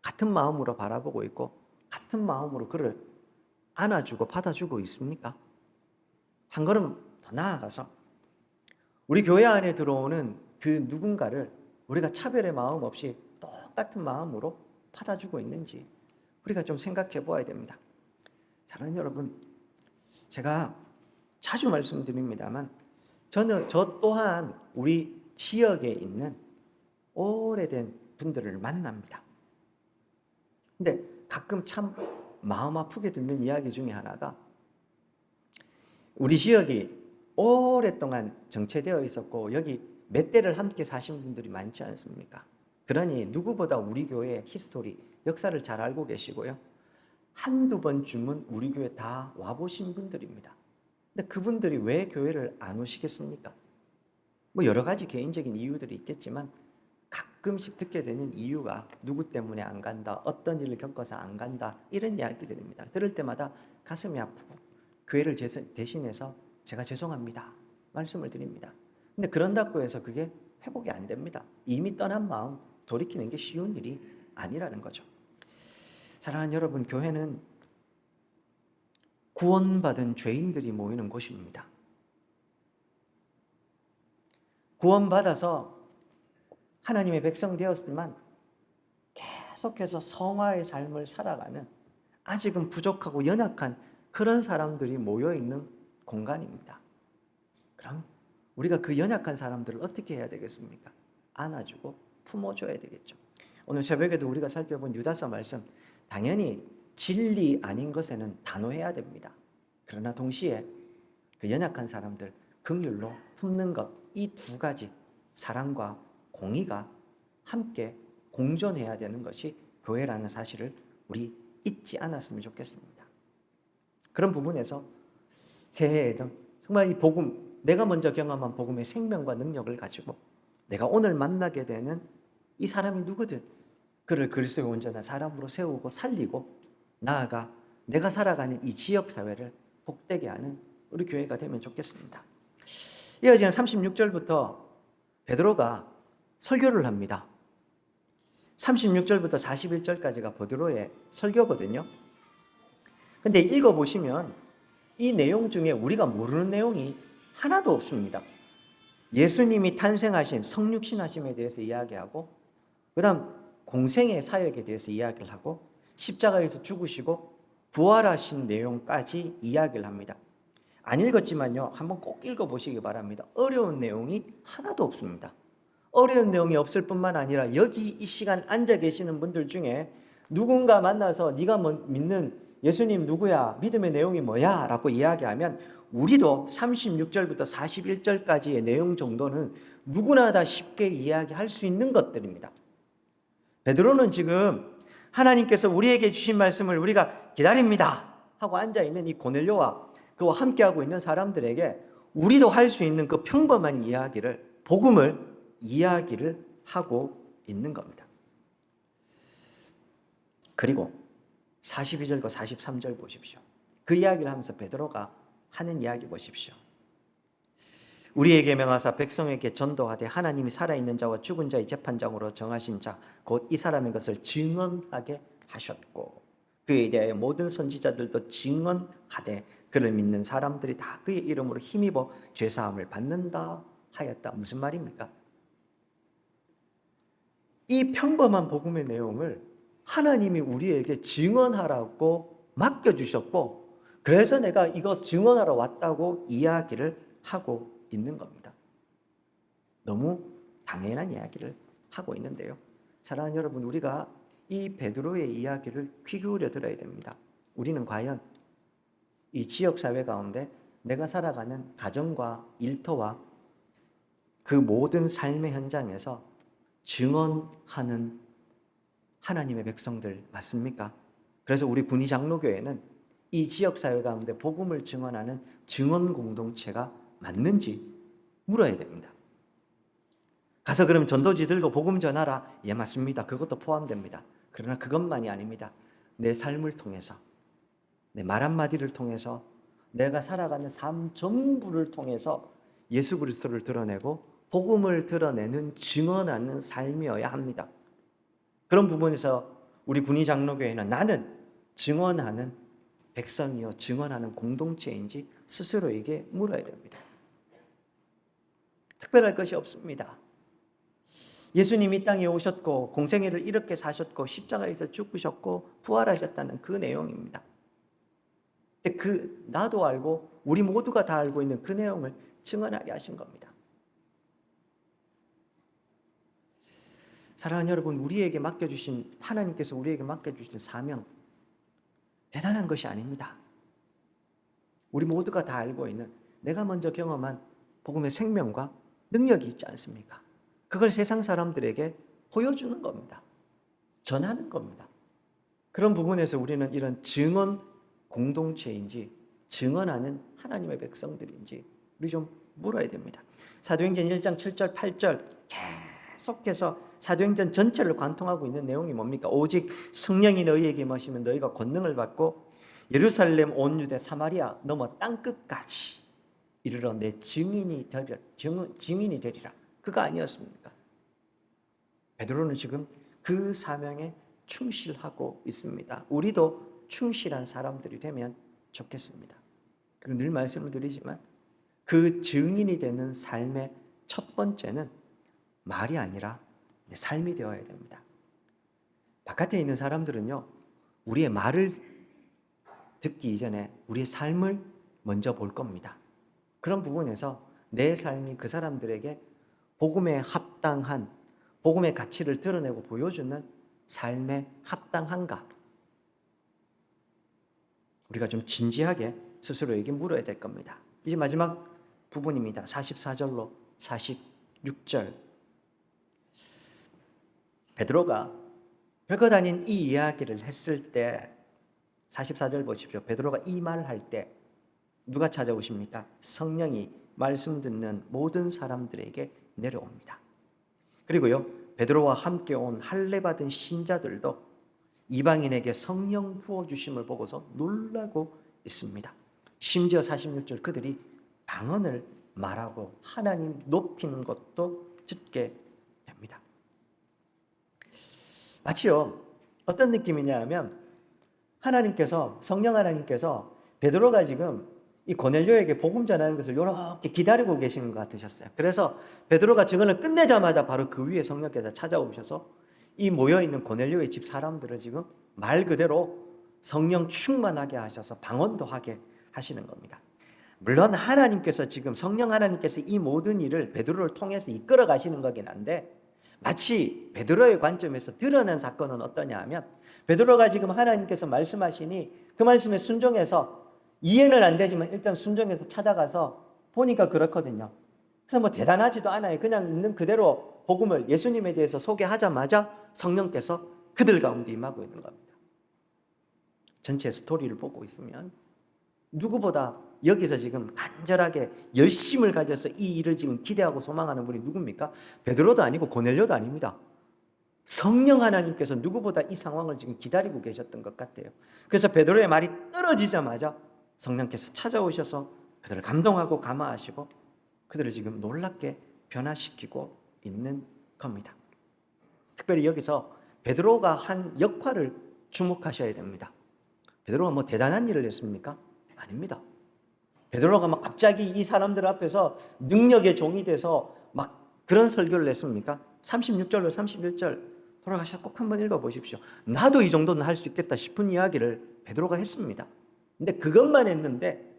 같은 마음으로 바라보고 있고 같은 마음으로 그를 안아주고 받아주고 있습니까? 한 걸음 더 나아가서 우리 교회 안에 들어오는 그 누군가를 우리가 차별의 마음 없이 똑같은 마음으로 받아주고 있는지 우리가 좀 생각해 보아야 됩니다. 사랑하는 여러분, 제가 자주 말씀드립니다만 저 또한 우리 지역에 있는 오래된 분들을 만납니다. 근데 가끔 참 마음 아프게 듣는 이야기 중에 하나가 우리 지역이 오랫동안 정체되어 있었고 여기 몇 대를 함께 사신 분들이 많지 않습니까? 그러니 누구보다 우리 교회의 히스토리, 역사를 잘 알고 계시고요. 한두 번쯤은 우리 교회 다 와보신 분들입니다. 근데 그분들이 왜 교회를 안 오시겠습니까? 뭐 여러 가지 개인적인 이유들이 있겠지만 가끔씩 듣게 되는 이유가 누구 때문에 안 간다, 어떤 일을 겪어서 안 간다, 이런 이야기들입니다. 들을 때마다 가슴이 아프고 교회를 대신해서 제가 죄송합니다 말씀을 드립니다. 근데 그런다고 해서 그게 회복이 안 됩니다. 이미 떠난 마음 돌이키는 게 쉬운 일이 아니라는 거죠. 사랑하는 여러분, 교회는 구원받은 죄인들이 모이는 곳입니다. 구원받아서 하나님의 백성 되었지만 계속해서 성화의 삶을 살아가는 아직은 부족하고 연약한 그런 사람들이 모여있는 공간입니다. 그럼 우리가 그 연약한 사람들을 어떻게 해야 되겠습니까? 안아주고 품어줘야 되겠죠. 오늘 새벽에도 우리가 살펴본 유다서 말씀, 당연히 진리 아닌 것에는 단호해야 됩니다. 그러나 동시에 그 연약한 사람들 긍휼로 품는 것, 이 두 가지 사랑과 공의가 함께 공존해야 되는 것이 교회라는 사실을 우리 잊지 않았으면 좋겠습니다. 그런 부분에서 새해에도 정말 이 복음, 내가 먼저 경험한 복음의 생명과 능력을 가지고 내가 오늘 만나게 되는 이 사람이 누구든 그를 그리스도의 온전한 사람으로 세우고 살리고 나아가 내가 살아가는 이 지역사회를 복되게 하는 우리 교회가 되면 좋겠습니다. 이어지는 36절부터 베드로가 설교를 합니다. 36절부터 41절까지가 베드로의 설교거든요. 근데 읽어보시면 이 내용 중에 우리가 모르는 내용이 하나도 없습니다. 예수님이 탄생하신 성육신하심에 대해서 이야기하고 그 다음 공생의 사역에 대해서 이야기를 하고 십자가에서 죽으시고 부활하신 내용까지 이야기를 합니다. 안 읽었지만요, 한번 꼭 읽어보시기 바랍니다. 어려운 내용이 하나도 없습니다. 어려운 내용이 없을 뿐만 아니라 여기 이 시간 앉아 계시는 분들 중에 누군가 만나서 네가 믿는 예수님 누구야? 믿음의 내용이 뭐야? 라고 이야기하면 우리도 36절부터 41절까지의 내용 정도는 누구나 다 쉽게 이야기할 수 있는 것들입니다. 베드로는 지금 하나님께서 우리에게 주신 말씀을 우리가 기다립니다 하고 앉아있는 이 고넬료와 그와 함께하고 있는 사람들에게 우리도 할 수 있는 그 평범한 이야기를, 복음을 이야기를 하고 있는 겁니다. 그리고 42절과 43절 보십시오. 그 이야기를 하면서 베드로가 하는 이야기 보십시오. 우리에게 명하사 백성에게 전도하되 하나님이 살아있는 자와 죽은 자의 재판장으로 정하신 자 곧 이 사람의 것을 증언하게 하셨고 그에 대하여 모든 선지자들도 증언하되 그를 믿는 사람들이 다 그의 이름으로 힘입어 죄사함을 받는다 하였다. 무슨 말입니까? 이 평범한 복음의 내용을 하나님이 우리에게 증언하라고 맡겨주셨고 그래서 내가 이거 증언하러 왔다고 이야기를 하고 있는 겁니다. 너무 당연한 이야기를 하고 있는데요. 사랑하는 여러분, 우리가 이 베드로의 이야기를 귀 기울여 들어야 됩니다. 우리는 과연 이 지역사회 가운데 내가 살아가는 가정과 일터와 그 모든 삶의 현장에서 증언하는 하나님의 백성들 맞습니까? 그래서 우리 군위 장로교회는 이 지역사회 가운데 복음을 증언하는 증언 공동체가 맞는지 물어야 됩니다. 가서 그럼 전도지 들고 복음 전하라. 예, 맞습니다. 그것도 포함됩니다. 그러나 그것만이 아닙니다. 내 삶을 통해서, 내 말 한마디를 통해서, 내가 살아가는 삶 전부를 통해서 예수 그리스도를 드러내고 복음을 드러내는 증언하는 삶이어야 합니다. 그런 부분에서 우리 군위 장로교회는 나는 증언하는 백성이요 증언하는 공동체인지 스스로에게 물어야 됩니다. 특별할 것이 없습니다. 예수님이 땅에 오셨고 공생애를 이렇게 사셨고 십자가에서 죽으셨고 부활하셨다는 그 내용입니다. 근데 나도 알고 우리 모두가 다 알고 있는 그 내용을 증언하게 하신 겁니다. 사랑하는 여러분, 하나님께서 우리에게 맡겨주신 사명 대단한 것이 아닙니다. 우리 모두가 다 알고 있는 내가 먼저 경험한 복음의 생명과 능력이 있지 않습니까? 그걸 세상 사람들에게 보여주는 겁니다. 전하는 겁니다. 그런 부분에서 우리는 이런 증언 공동체인지 증언하는 하나님의 백성들인지 우리 좀 물어야 됩니다. 사도행전 1장 7절 8절 계속해서 사도행전 전체를 관통하고 있는 내용이 뭡니까? 오직 성령이 너희에게 임하시면 너희가 권능을 받고 예루살렘 온 유대 사마리아 넘어 땅끝까지 이르러 내 증인이 되리라. 그거 아니었습니까? 베드로는 지금 그 사명에 충실하고 있습니다. 우리도 충실한 사람들이 되면 좋겠습니다. 그리고 늘 말씀을 드리지만 그 증인이 되는 삶의 첫 번째는 말이 아니라 삶이 되어야 됩니다. 바깥에 있는 사람들은요, 우리의 말을 듣기 이전에 우리의 삶을 먼저 볼 겁니다. 그런 부분에서 내 삶이 그 사람들에게 복음에 합당한, 복음의 가치를 드러내고 보여주는 삶에 합당한가? 우리가 좀 진지하게 스스로에게 물어야 될 겁니다. 이제 마지막 부분입니다. 44절로 46절. 베드로가 별것 아닌 이 이야기를 했을 때 44절 보십시오. 베드로가 이 말을 할 때 누가 찾아오십니까? 성령이 말씀 듣는 모든 사람들에게 내려옵니다. 그리고요, 베드로와 함께 온 할례 받은 신자들도 이방인에게 성령 부어주심을 보고서 놀라고 있습니다. 심지어 46절 그들이 방언을 말하고 하나님 높이는 것도 듣게 됩니다. 마치요, 어떤 느낌이냐 하면 성령 하나님께서 베드로가 지금 이 고넬료에게 복음 전하는 것을 이렇게 기다리고 계시는 것 같으셨어요. 그래서 베드로가 증언을 끝내자마자 바로 그 위에 성령께서 찾아오셔서 이 모여있는 고넬료의 집 사람들을 지금 말 그대로 성령 충만하게 하셔서 방언도 하게 하시는 겁니다. 물론 하나님께서 지금 성령 하나님께서 이 모든 일을 베드로를 통해서 이끌어 가시는 거긴 한데 마치 베드로의 관점에서 드러난 사건은 어떠냐 하면 베드로가 지금 하나님께서 말씀하시니 그 말씀에 순종해서 이해는 안 되지만 일단 순종해서 찾아가서 보니까 그렇거든요. 그래서 뭐 대단하지도 않아요. 그냥 있는 그대로 복음을 예수님에 대해서 소개하자마자 성령께서 그들 가운데 임하고 있는 겁니다. 전체 스토리를 보고 있으면 누구보다 여기서 지금 간절하게 열심을 가져서 이 일을 지금 기대하고 소망하는 분이 누굽니까? 베드로도 아니고 고넬료도 아닙니다. 성령 하나님께서 누구보다 이 상황을 지금 기다리고 계셨던 것 같아요. 그래서 베드로의 말이 떨어지자마자 성령께서 찾아오셔서 그들을 감동하고 감화하시고 그들을 지금 놀랍게 변화시키고 있는 겁니다. 특별히 여기서 베드로가 한 역할을 주목하셔야 됩니다. 베드로가 뭐 대단한 일을 했습니까? 아닙니다. 베드로가 막 갑자기 이 사람들 앞에서 능력의 종이 돼서 막 그런 설교를 했습니까? 36절로 31절 돌아가셔서 꼭 한번 읽어보십시오. 나도 이 정도는 할 수 있겠다 싶은 이야기를 베드로가 했습니다. 근데 그것만 했는데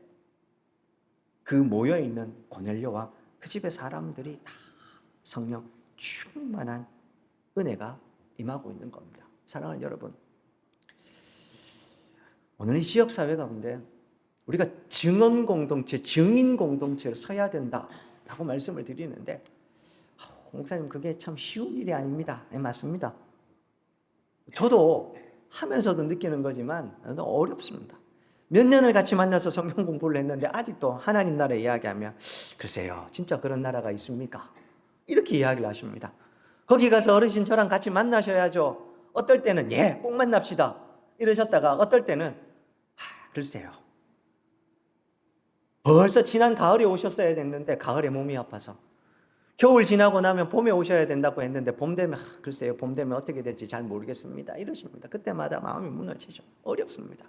그 모여있는 고넬료와 그 집의 사람들이 다 성령 충만한 은혜가 임하고 있는 겁니다. 사랑하는 여러분, 오늘 이 지역사회 가운데 우리가 증언 공동체, 증인 공동체로 서야 된다라고 말씀을 드리는데 목사님 그게 참 쉬운 일이 아닙니다. 네, 맞습니다. 저도 하면서도 느끼는 거지만 너무 어렵습니다. 몇 년을 같이 만나서 성경 공부를 했는데 아직도 하나님 나라 이야기하면 글쎄요 진짜 그런 나라가 있습니까? 이렇게 이야기를 하십니다. 거기 가서 어르신 저랑 같이 만나셔야죠. 어떨 때는 예, 꼭 만납시다 이러셨다가 어떨 때는 글쎄요 벌써 지난 가을에 오셨어야 됐는데 가을에 몸이 아파서 겨울 지나고 나면 봄에 오셔야 된다고 했는데 봄 되면 글쎄요 봄 되면 어떻게 될지 잘 모르겠습니다 이러십니다. 그때마다 마음이 무너지죠. 어렵습니다.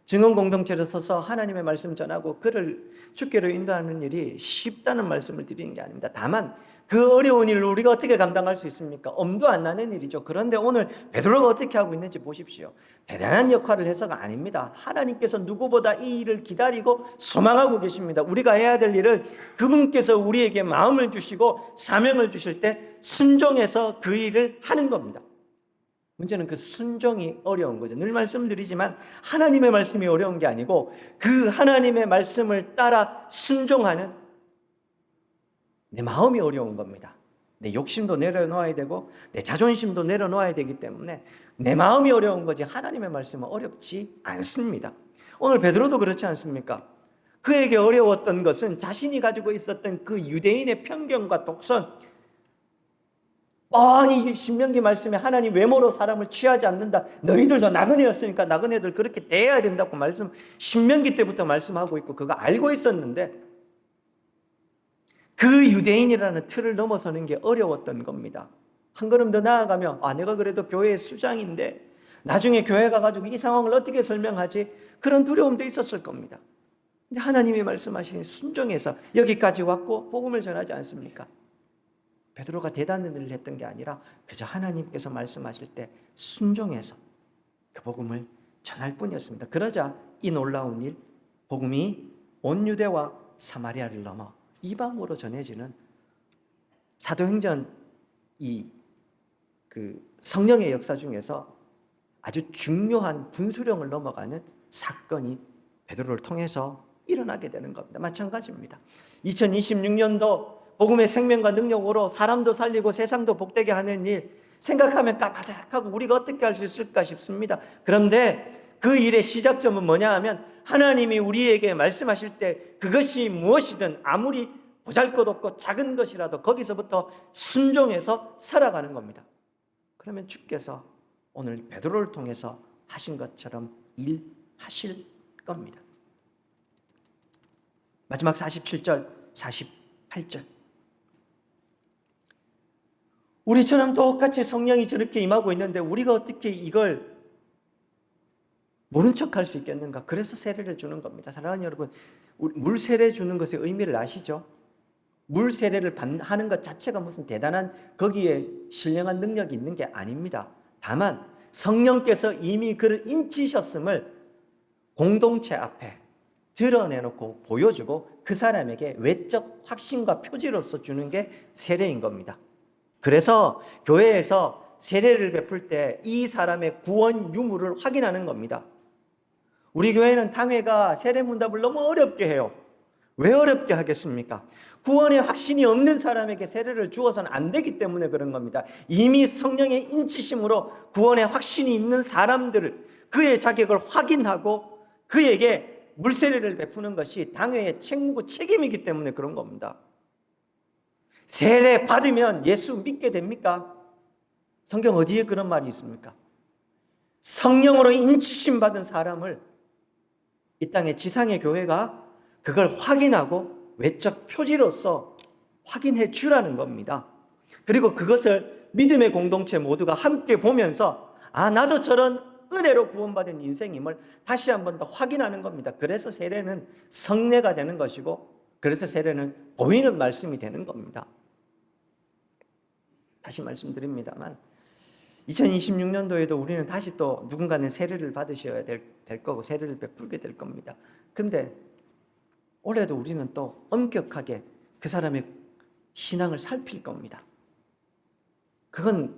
증언 공동체로 서서 하나님의 말씀 전하고 그를 주께로 인도하는 일이 쉽다는 말씀을 드리는 게 아닙니다. 다만 그 어려운 일을 우리가 어떻게 감당할 수 있습니까? 엄도 안 나는 일이죠. 그런데 오늘 베드로가 어떻게 하고 있는지 보십시오. 대단한 역할을 해서가 아닙니다. 하나님께서 누구보다 이 일을 기다리고 소망하고 계십니다. 우리가 해야 될 일은 그분께서 우리에게 마음을 주시고 사명을 주실 때 순종해서 그 일을 하는 겁니다. 문제는 그 순종이 어려운 거죠. 늘 말씀드리지만 하나님의 말씀이 어려운 게 아니고 그 하나님의 말씀을 따라 순종하는 내 마음이 어려운 겁니다. 내 욕심도 내려놓아야 되고 내 자존심도 내려놓아야 되기 때문에 내 마음이 어려운 거지 하나님의 말씀은 어렵지 않습니다. 오늘 베드로도 그렇지 않습니까? 그에게 어려웠던 것은 자신이 가지고 있었던 그 유대인의 편견과 독선, 뻔히 신명기 말씀에 하나님 외모로 사람을 취하지 않는다. 너희들도 나그네였으니까 나그네들 그렇게 대해야 된다고 신명기 때부터 말씀하고 있고 그거 알고 있었는데 그 유대인이라는 틀을 넘어서는 게 어려웠던 겁니다. 한 걸음 더 나아가면 내가 그래도 교회의 수장인데 나중에 교회 가가지고 이 상황을 어떻게 설명하지? 그런 두려움도 있었을 겁니다. 근데 하나님이 말씀하시니 순종해서 여기까지 왔고 복음을 전하지 않습니까? 베드로가 대단한 일을 했던 게 아니라 그저 하나님께서 말씀하실 때 순종해서 그 복음을 전할 뿐이었습니다. 그러자 이 놀라운 일, 복음이 온 유대와 사마리아를 넘어 이방으로 전해지는 사도행전 성령의 역사 중에서 아주 중요한 분수령을 넘어가는 사건이 베드로를 통해서 일어나게 되는 겁니다. 마찬가지입니다. 2026년도 복음의 생명과 능력으로 사람도 살리고 세상도 복되게 하는 일 생각하면 까마득하고 우리가 어떻게 할 수 있을까 싶습니다. 그런데 그 일의 시작점은 뭐냐 하면 하나님이 우리에게 말씀하실 때 그것이 무엇이든 아무리 보잘것없고 작은 것이라도 거기서부터 순종해서 살아가는 겁니다. 그러면 주께서 오늘 베드로를 통해서 하신 것처럼 일하실 겁니다. 마지막 47절, 48절. 우리처럼 똑같이 성령이 저렇게 임하고 있는데 우리가 어떻게 이걸 모른 척할 수 있겠는가? 그래서 세례를 주는 겁니다. 사랑하는 여러분, 물 세례 주는 것의 의미를 아시죠? 물 세례를 하는 것 자체가 무슨 대단한 거기에 신령한 능력이 있는 게 아닙니다. 다만 성령께서 이미 그를 인치셨음을 공동체 앞에 드러내놓고 보여주고 그 사람에게 외적 확신과 표지로서 주는 게 세례인 겁니다. 그래서 교회에서 세례를 베풀 때 이 사람의 구원 유무를 확인하는 겁니다. 우리 교회는 당회가 세례 문답을 너무 어렵게 해요. 왜 어렵게 하겠습니까? 구원의 확신이 없는 사람에게 세례를 주어서는 안 되기 때문에 그런 겁니다. 이미 성령의 인치심으로 구원의 확신이 있는 사람들을 그의 자격을 확인하고 그에게 물세례를 베푸는 것이 당회의 책무고 책임이기 때문에 그런 겁니다. 세례 받으면 예수 믿게 됩니까? 성경 어디에 그런 말이 있습니까? 성령으로 인치심 받은 사람을 이 땅의 지상의 교회가 그걸 확인하고 외적 표지로서 확인해 주라는 겁니다. 그리고 그것을 믿음의 공동체 모두가 함께 보면서 나도 저런 은혜로 구원받은 인생임을 다시 한 번 더 확인하는 겁니다. 그래서 세례는 성례가 되는 것이고 그래서 세례는 보이는 말씀이 되는 겁니다. 다시 말씀드립니다만 2026년도에도 우리는 다시 또 누군가는 세례를 받으셔야 될 거고 세례를 베풀게 될 겁니다. 근데 올해도 우리는 또 엄격하게 그 사람의 신앙을 살필 겁니다. 그건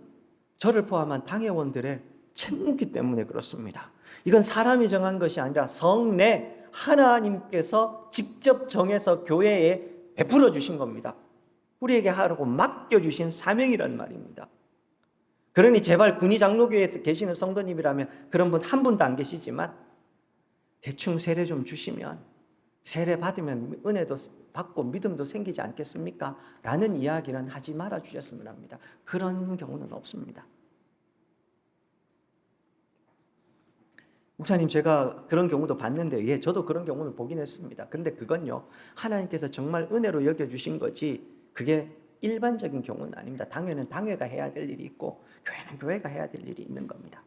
저를 포함한 당회원들의 책무이기 때문에 그렇습니다. 이건 사람이 정한 것이 아니라 성내 하나님께서 직접 정해서 교회에 베풀어 주신 겁니다. 우리에게 하라고 맡겨주신 사명이란 말입니다. 그러니 제발 군의 장로교회에서 계시는 성도님이라면 그런 분 한 분도 안 계시지만 대충 세례 좀 주시면 세례 받으면 은혜도 받고 믿음도 생기지 않겠습니까? 라는 이야기는 하지 말아 주셨으면 합니다. 그런 경우는 없습니다. 목사님, 제가 그런 경우도 봤는데 저도 그런 경우는 보긴 했습니다. 그런데 그건요, 하나님께서 정말 은혜로 여겨주신 거지 그게 일반적인 경우는 아닙니다. 당회는 당회가 해야 될 일이 있고 교회는 교회가 해야 될 일이 있는 겁니다.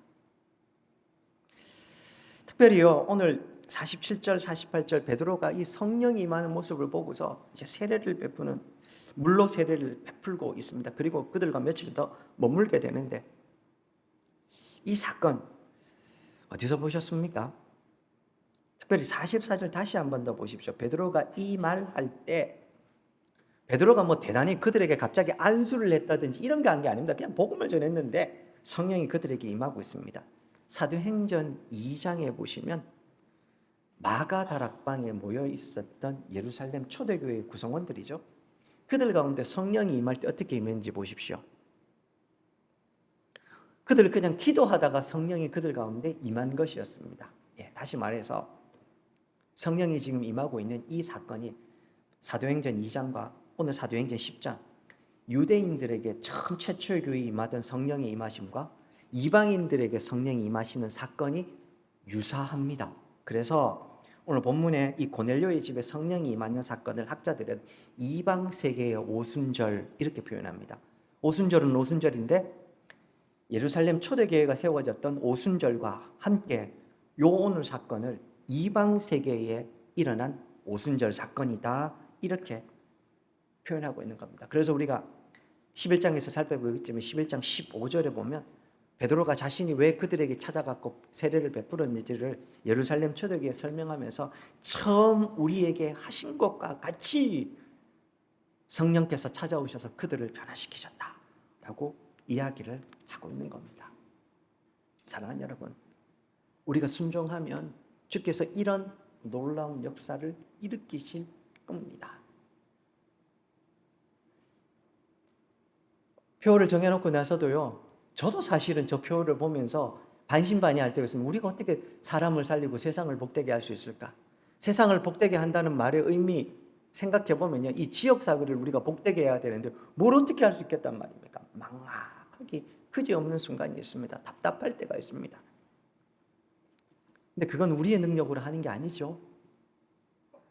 특별히요, 오늘 47절, 48절 베드로가 이 성령이 임하는 모습을 보고서 이제 세례를 베푸는 물로 세례를 베풀고 있습니다. 그리고 그들과 며칠 더 머물게 되는데 이 사건 어디서 보셨습니까? 특별히 44절 다시 한 번 더 보십시오. 베드로가 이 말할 때 베드로가 대단히 그들에게 갑자기 안수를 했다든지 이런 게 한 게 아닙니다. 그냥 복음을 전했는데 성령이 그들에게 임하고 있습니다. 사도행전 2장에 보시면 마가 다락방에 모여 있었던 예루살렘 초대교회의 구성원들이죠. 그들 가운데 성령이 임할 때 어떻게 임했는지 보십시오. 그들 그냥 기도하다가 성령이 그들 가운데 임한 것이었습니다. 다시 말해서 성령이 지금 임하고 있는 이 사건이 사도행전 2장과 오늘 사도행전 10장, 유대인들에게 처음 최초의 교회에 임하던 성령의 임하심과 이방인들에게 성령이 임하시는 사건이 유사합니다. 그래서 오늘 본문에 이 고넬료의 집에 성령이 임하는 사건을 학자들은 이방 세계의 오순절 이렇게 표현합니다. 오순절은 오순절인데 예루살렘 초대교회가 세워졌던 오순절과 함께 요 오늘 사건을 이방 세계에 일어난 오순절 사건이다 이렇게 표현하고 있는 겁니다. 그래서 우리가 11장에서 살펴보겠지만 11장 15절에 보면 베드로가 자신이 왜 그들에게 찾아갔고 세례를 베풀었는지를 예루살렘 초대교회에 설명하면서 처음 우리에게 하신 것과 같이 성령께서 찾아오셔서 그들을 변화시키셨다라고 이야기를 하고 있는 겁니다. 사랑하는 여러분, 우리가 순종하면 주께서 이런 놀라운 역사를 일으키실 겁니다. 표를 정해놓고 나서도요, 저도 사실은 저 표를 보면서 반신반의할 때가 있습니다. 우리가 어떻게 사람을 살리고 세상을 복되게 할 수 있을까? 세상을 복되게 한다는 말의 의미 생각해 보면요, 이 지역 사회를 우리가 복되게 해야 되는데 뭘 어떻게 할 수 있겠단 말입니까? 막막하게 그지없는 순간이 있습니다. 답답할 때가 있습니다. 근데 그건 우리의 능력으로 하는 게 아니죠.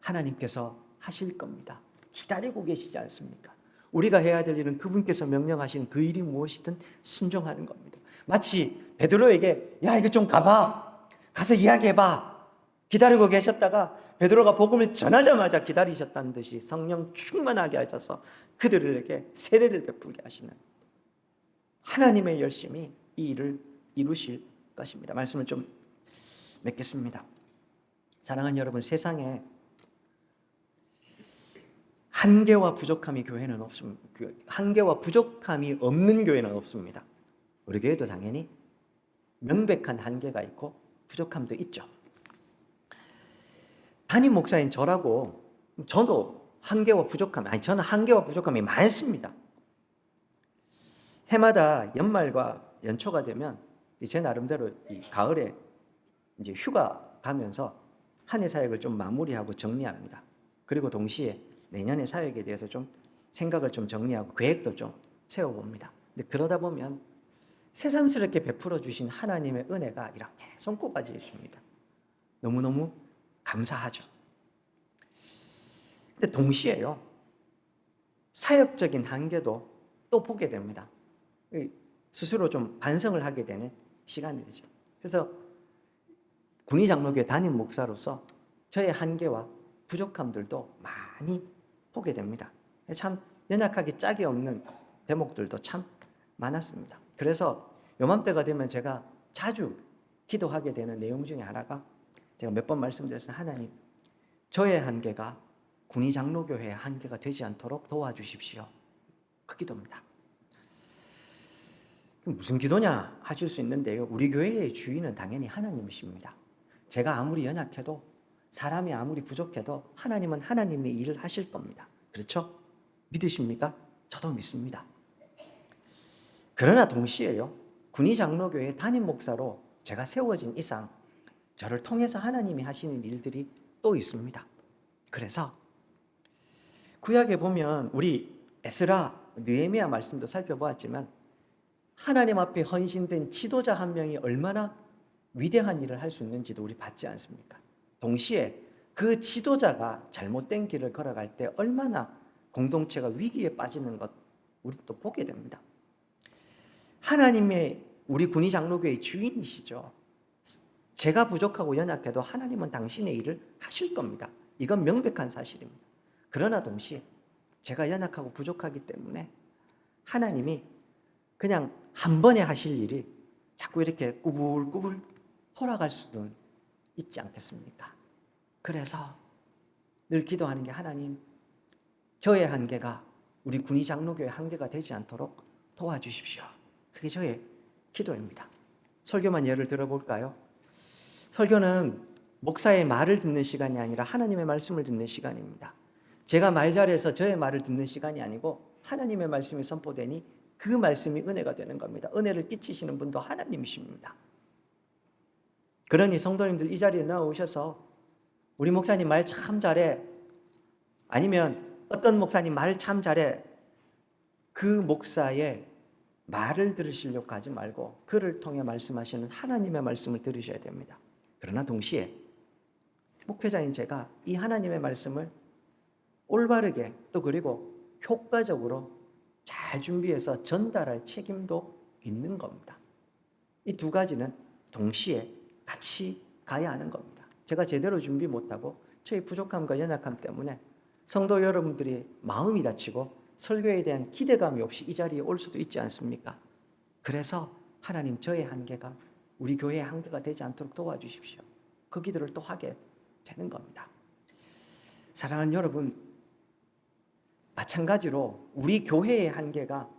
하나님께서 하실 겁니다. 기다리고 계시지 않습니까? 우리가 해야 될 일은 그분께서 명령하신 그 일이 무엇이든 순종하는 겁니다. 마치 베드로에게 야 이거 좀 가봐, 가서 이야기해봐 기다리고 계셨다가 베드로가 복음을 전하자마자 기다리셨다는 듯이 성령 충만하게 하셔서 그들에게 세례를 베풀게 하시는 하나님의 열심이 이 일을 이루실 것입니다. 말씀을 좀 맺겠습니다. 사랑하는 여러분, 세상에 한계와 부족함이 교회는 없습니다. 한계와 부족함이 없는 교회는 없습니다. 우리 교회도 당연히 명백한 한계가 있고 부족함도 있죠. 담임 목사인 저라고 저도 한계와 부족함, 저는 한계와 부족함이 많습니다. 해마다 연말과 연초가 되면 제 나름대로 이 가을에 이제 휴가 가면서 한 해 사역을 좀 마무리하고 정리합니다. 그리고 동시에 내년의 사역에 대해서 좀 생각을 좀 정리하고 계획도 좀 세워봅니다. 근데 그러다 보면 새삼스럽게 베풀어 주신 하나님의 은혜가 이렇게 손꼽아져 있습니다. 너무너무 감사하죠. 근데 동시에요, 사역적인 한계도 또 보게 됩니다. 스스로 좀 반성을 하게 되는 시간이 되죠. 그래서 군의장로교회 담임 목사로서 저의 한계와 부족함들도 많이 보게 됩니다. 참 연약하기 짝이 없는 대목들도 참 많았습니다. 그래서 요맘때가 되면 제가 자주 기도하게 되는 내용 중에 하나가 제가 몇 번 말씀드렸어요. 하나님, 저의 한계가 군의장로교회의 한계가 되지 않도록 도와주십시오. 그 기도입니다. 무슨 기도냐 하실 수 있는데요, 우리 교회의 주인은 당연히 하나님이십니다. 제가 아무리 연약해도, 사람이 아무리 부족해도 하나님은 하나님의 일을 하실 겁니다. 그렇죠? 믿으십니까? 저도 믿습니다. 그러나 동시에요, 군의장로교회 담임 목사로 제가 세워진 이상 저를 통해서 하나님이 하시는 일들이 또 있습니다. 그래서 구약에 보면 우리 에스라, 느헤미야 말씀도 살펴보았지만 하나님 앞에 헌신된 지도자 한 명이 얼마나 위대한 일을 할 수 있는지도 우리 봤지 않습니까? 동시에 그 지도자가 잘못된 길을 걸어갈 때 얼마나 공동체가 위기에 빠지는 것 우리 또 보게 됩니다. 하나님의 우리 군의장로교회의 주인이시죠. 제가 부족하고 연약해도 하나님은 당신의 일을 하실 겁니다. 이건 명백한 사실입니다. 그러나 동시에 제가 연약하고 부족하기 때문에 하나님이 그냥 한 번에 하실 일이 자꾸 이렇게 꾸불꾸불 돌아갈 수도 있지 않겠습니까? 그래서 늘 기도하는 게 하나님, 저의 한계가 우리 군의장로교회 한계가 되지 않도록 도와주십시오. 그게 저의 기도입니다. 설교만 예를 들어볼까요? 설교는 목사의 말을 듣는 시간이 아니라 하나님의 말씀을 듣는 시간입니다. 제가 말 잘해서 저의 말을 듣는 시간이 아니고 하나님의 말씀이 선포되니 그 말씀이 은혜가 되는 겁니다. 은혜를 끼치시는 분도 하나님이십니다. 그러니 성도님들 이 자리에 나오셔서 우리 목사님 말 참 잘해, 아니면 어떤 목사님 말 참 잘해, 그 목사의 말을 들으시려고 하지 말고 그를 통해 말씀하시는 하나님의 말씀을 들으셔야 됩니다. 그러나 동시에 목회자인 제가 이 하나님의 말씀을 올바르게 또 그리고 효과적으로 잘 준비해서 전달할 책임도 있는 겁니다. 이 두 가지는 동시에 같이 가야 하는 겁니다. 제가 제대로 준비 못하고 저희 부족함과 연약함 때문에 성도 여러분들이 마음이 다치고 설교에 대한 기대감이 없이 이 자리에 올 수도 있지 않습니까? 그래서 하나님 저의 한계가 우리 교회의 한계가 되지 않도록 도와주십시오. 그 기도를 또 하게 되는 겁니다. 사랑하는 여러분, 마찬가지로 우리 교회의 한계가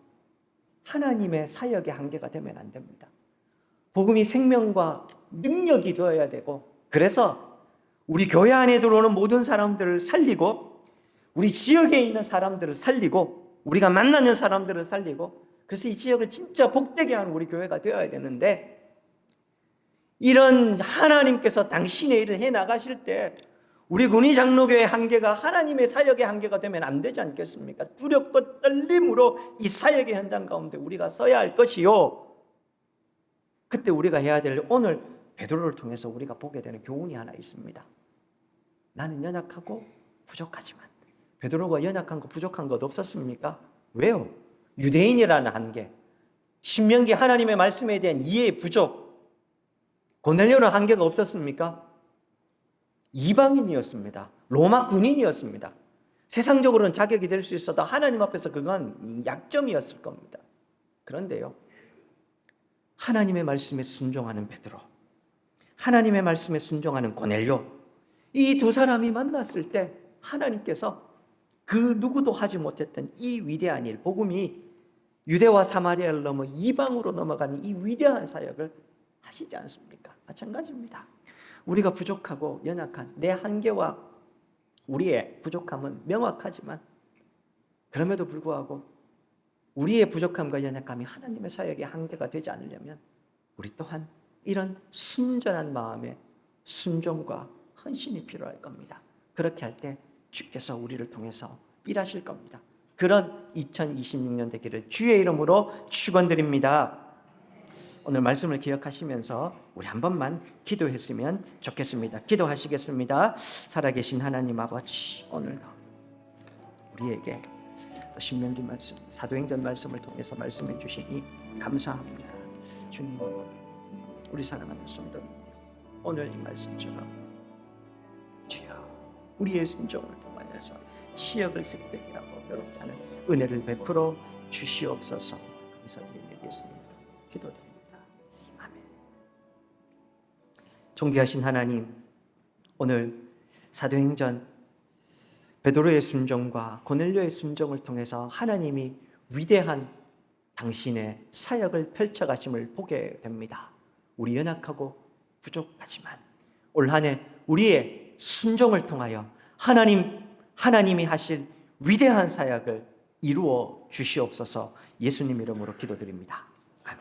하나님의 사역의 한계가 되면 안 됩니다. 복음이 생명과 능력이 되어야 되고, 그래서 우리 교회 안에 들어오는 모든 사람들을 살리고, 우리 지역에 있는 사람들을 살리고, 우리가 만나는 사람들을 살리고, 그래서 이 지역을 진짜 복되게 하는 우리 교회가 되어야 되는데, 이런 하나님께서 당신의 일을 해나가실 때 우리 군위 장로교의 한계가 하나님의 사역의 한계가 되면 안 되지 않겠습니까? 두렵고 떨림으로 이 사역의 현장 가운데 우리가 서야 할 것이요, 그때 우리가 해야 될, 오늘 베드로를 통해서 우리가 보게 되는 교훈이 하나 있습니다. 나는 연약하고 부족하지만, 베드로가 연약한 것 부족한 것 없었습니까? 왜요? 유대인이라는 한계, 신명기 하나님의 말씀에 대한 이해의 부족, 고넬료는 한계가 없었습니까? 이방인이었습니다. 로마 군인이었습니다. 세상적으로는 자격이 될 수 있어도 하나님 앞에서 그건 약점이었을 겁니다. 그런데요, 하나님의 말씀에 순종하는 베드로, 하나님의 말씀에 순종하는 고넬료, 이 두 사람이 만났을 때 하나님께서 그 누구도 하지 못했던 이 위대한 일, 복음이 유대와 사마리아를 넘어 이방으로 넘어가는 이 위대한 사역을 하시지 않습니까? 마찬가지입니다. 우리가 부족하고 연약한 내 한계와 우리의 부족함은 명확하지만, 그럼에도 불구하고 우리의 부족함과 연약함이 하나님의 사역의 한계가 되지 않으려면 우리 또한 이런 순전한 마음의 순종과 헌신이 필요할 겁니다. 그렇게 할 때 주께서 우리를 통해서 일하실 겁니다. 그런 2026년 되기를 주의 이름으로 축원드립니다. 오늘 말씀을 기억하시면서 우리 한 번만 기도했으면 좋겠습니다. 기도하시겠습니다. 살아계신 하나님 아버지, 오늘도 우리에게 신명기 말씀, 사도행전 말씀을 통해서 말씀해 주시니 감사합니다. 주님, 우리 사랑하는 성도님, 오늘 이 말씀처럼 주여 우리의 순종을 통하여서 치역을 색되게 하고 괴롭게 하는 은혜를 베풀어 주시옵소서. 감사드리며 예수님 기도드립니다. 아멘. 존귀하신 하나님, 오늘 사도행전 베드로의 순종과 고넬료의 순종을 통해서 하나님이 위대한 당신의 사역을 펼쳐가심을 보게 됩니다. 우리 연약하고 부족하지만 올 한 해 우리의 순종을 통하여 하나님이 하실 위대한 사역을 이루어 주시옵소서. 예수님 이름으로 기도드립니다. 아멘.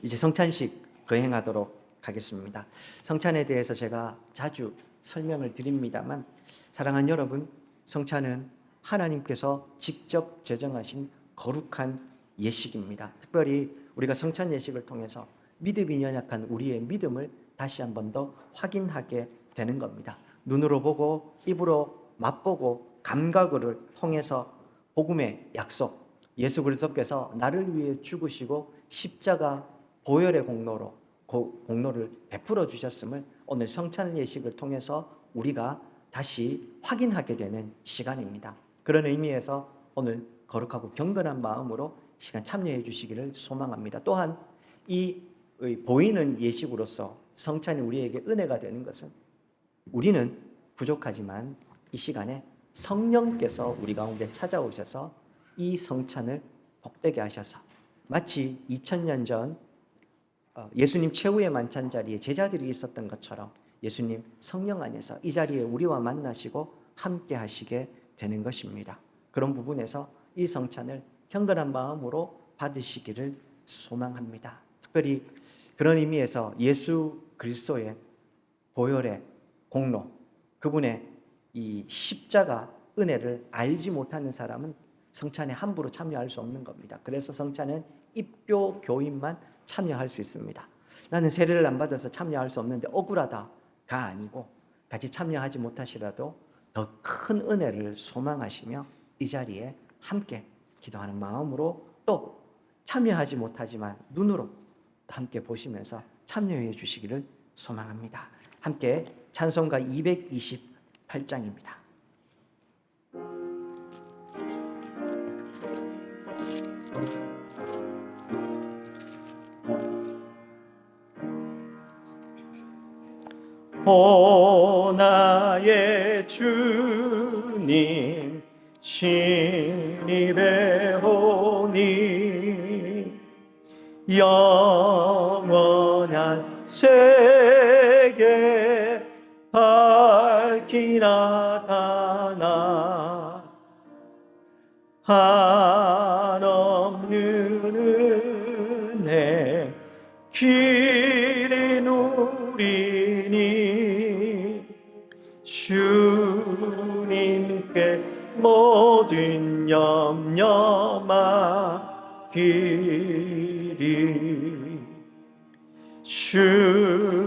이제 성찬식 거행하도록 하겠습니다. 성찬에 대해서 제가 자주 설명을 드립니다만, 사랑하는 여러분, 성찬은 하나님께서 직접 제정하신 거룩한 예식입니다. 특별히 우리가 성찬 예식을 통해서 믿음이 연약한 우리의 믿음을 다시 한 번 더 확인하게 되는 겁니다. 눈으로 보고 입으로 맛보고 감각을 통해서 복음의 약속, 예수 그리스도께서 나를 위해 죽으시고 십자가 보혈의 공로를 베풀어 주셨음을 오늘 성찬 예식을 통해서 우리가 다시 확인하게 되는 시간입니다. 그런 의미에서 오늘 거룩하고 경건한 마음으로 시간 참여해 주시기를 소망합니다. 또한 이 보이는 예식으로서 성찬이 우리에게 은혜가 되는 것은, 우리는 부족하지만 이 시간에 성령께서 우리 가운데 찾아오셔서 이 성찬을 복되게 하셔서, 마치 2000년 전 예수님 최후의 만찬 자리에 제자들이 있었던 것처럼 예수님 성령 안에서 이 자리에 우리와 만나시고 함께 하시게 되는 것입니다. 그런 부분에서 이 성찬을 경건한 마음으로 받으시기를 소망합니다. 특별히 그런 의미에서 예수 그리스도의 보혈의 공로, 그분의 이 십자가 은혜를 알지 못하는 사람은 성찬에 함부로 참여할 수 없는 겁니다. 그래서 성찬은 입교 교인만 참여할 수 있습니다. 나는 세례를 안 받아서 참여할 수 없는데 억울하다가 아니고, 같이 참여하지 못하시라도 더 큰 은혜를 소망하시며 이 자리에 함께 기도하는 마음으로, 또 참여하지 못하지만 눈으로 함께 보시면서 참여해 주시기를 소망합니다. 함께 찬송가 228장입니다. 오 나의 주님 친히 배우니 영원한 세계 밝히 나타나 한없는 은혜 길이 누리니 주님께 모든 염려 맡기리. 주님의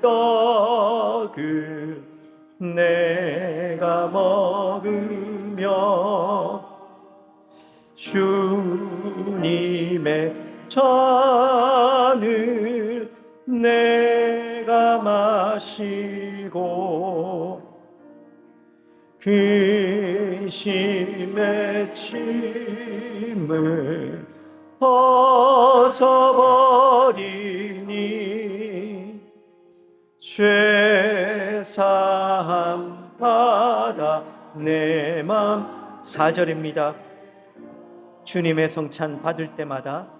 떡을 내가 먹으며 주님의 잔을 내가 마시고 근심의 짐을 벗어버리니 죄사함 받아 내 맘. 4절입니다. 주님의 성찬 받을 때마다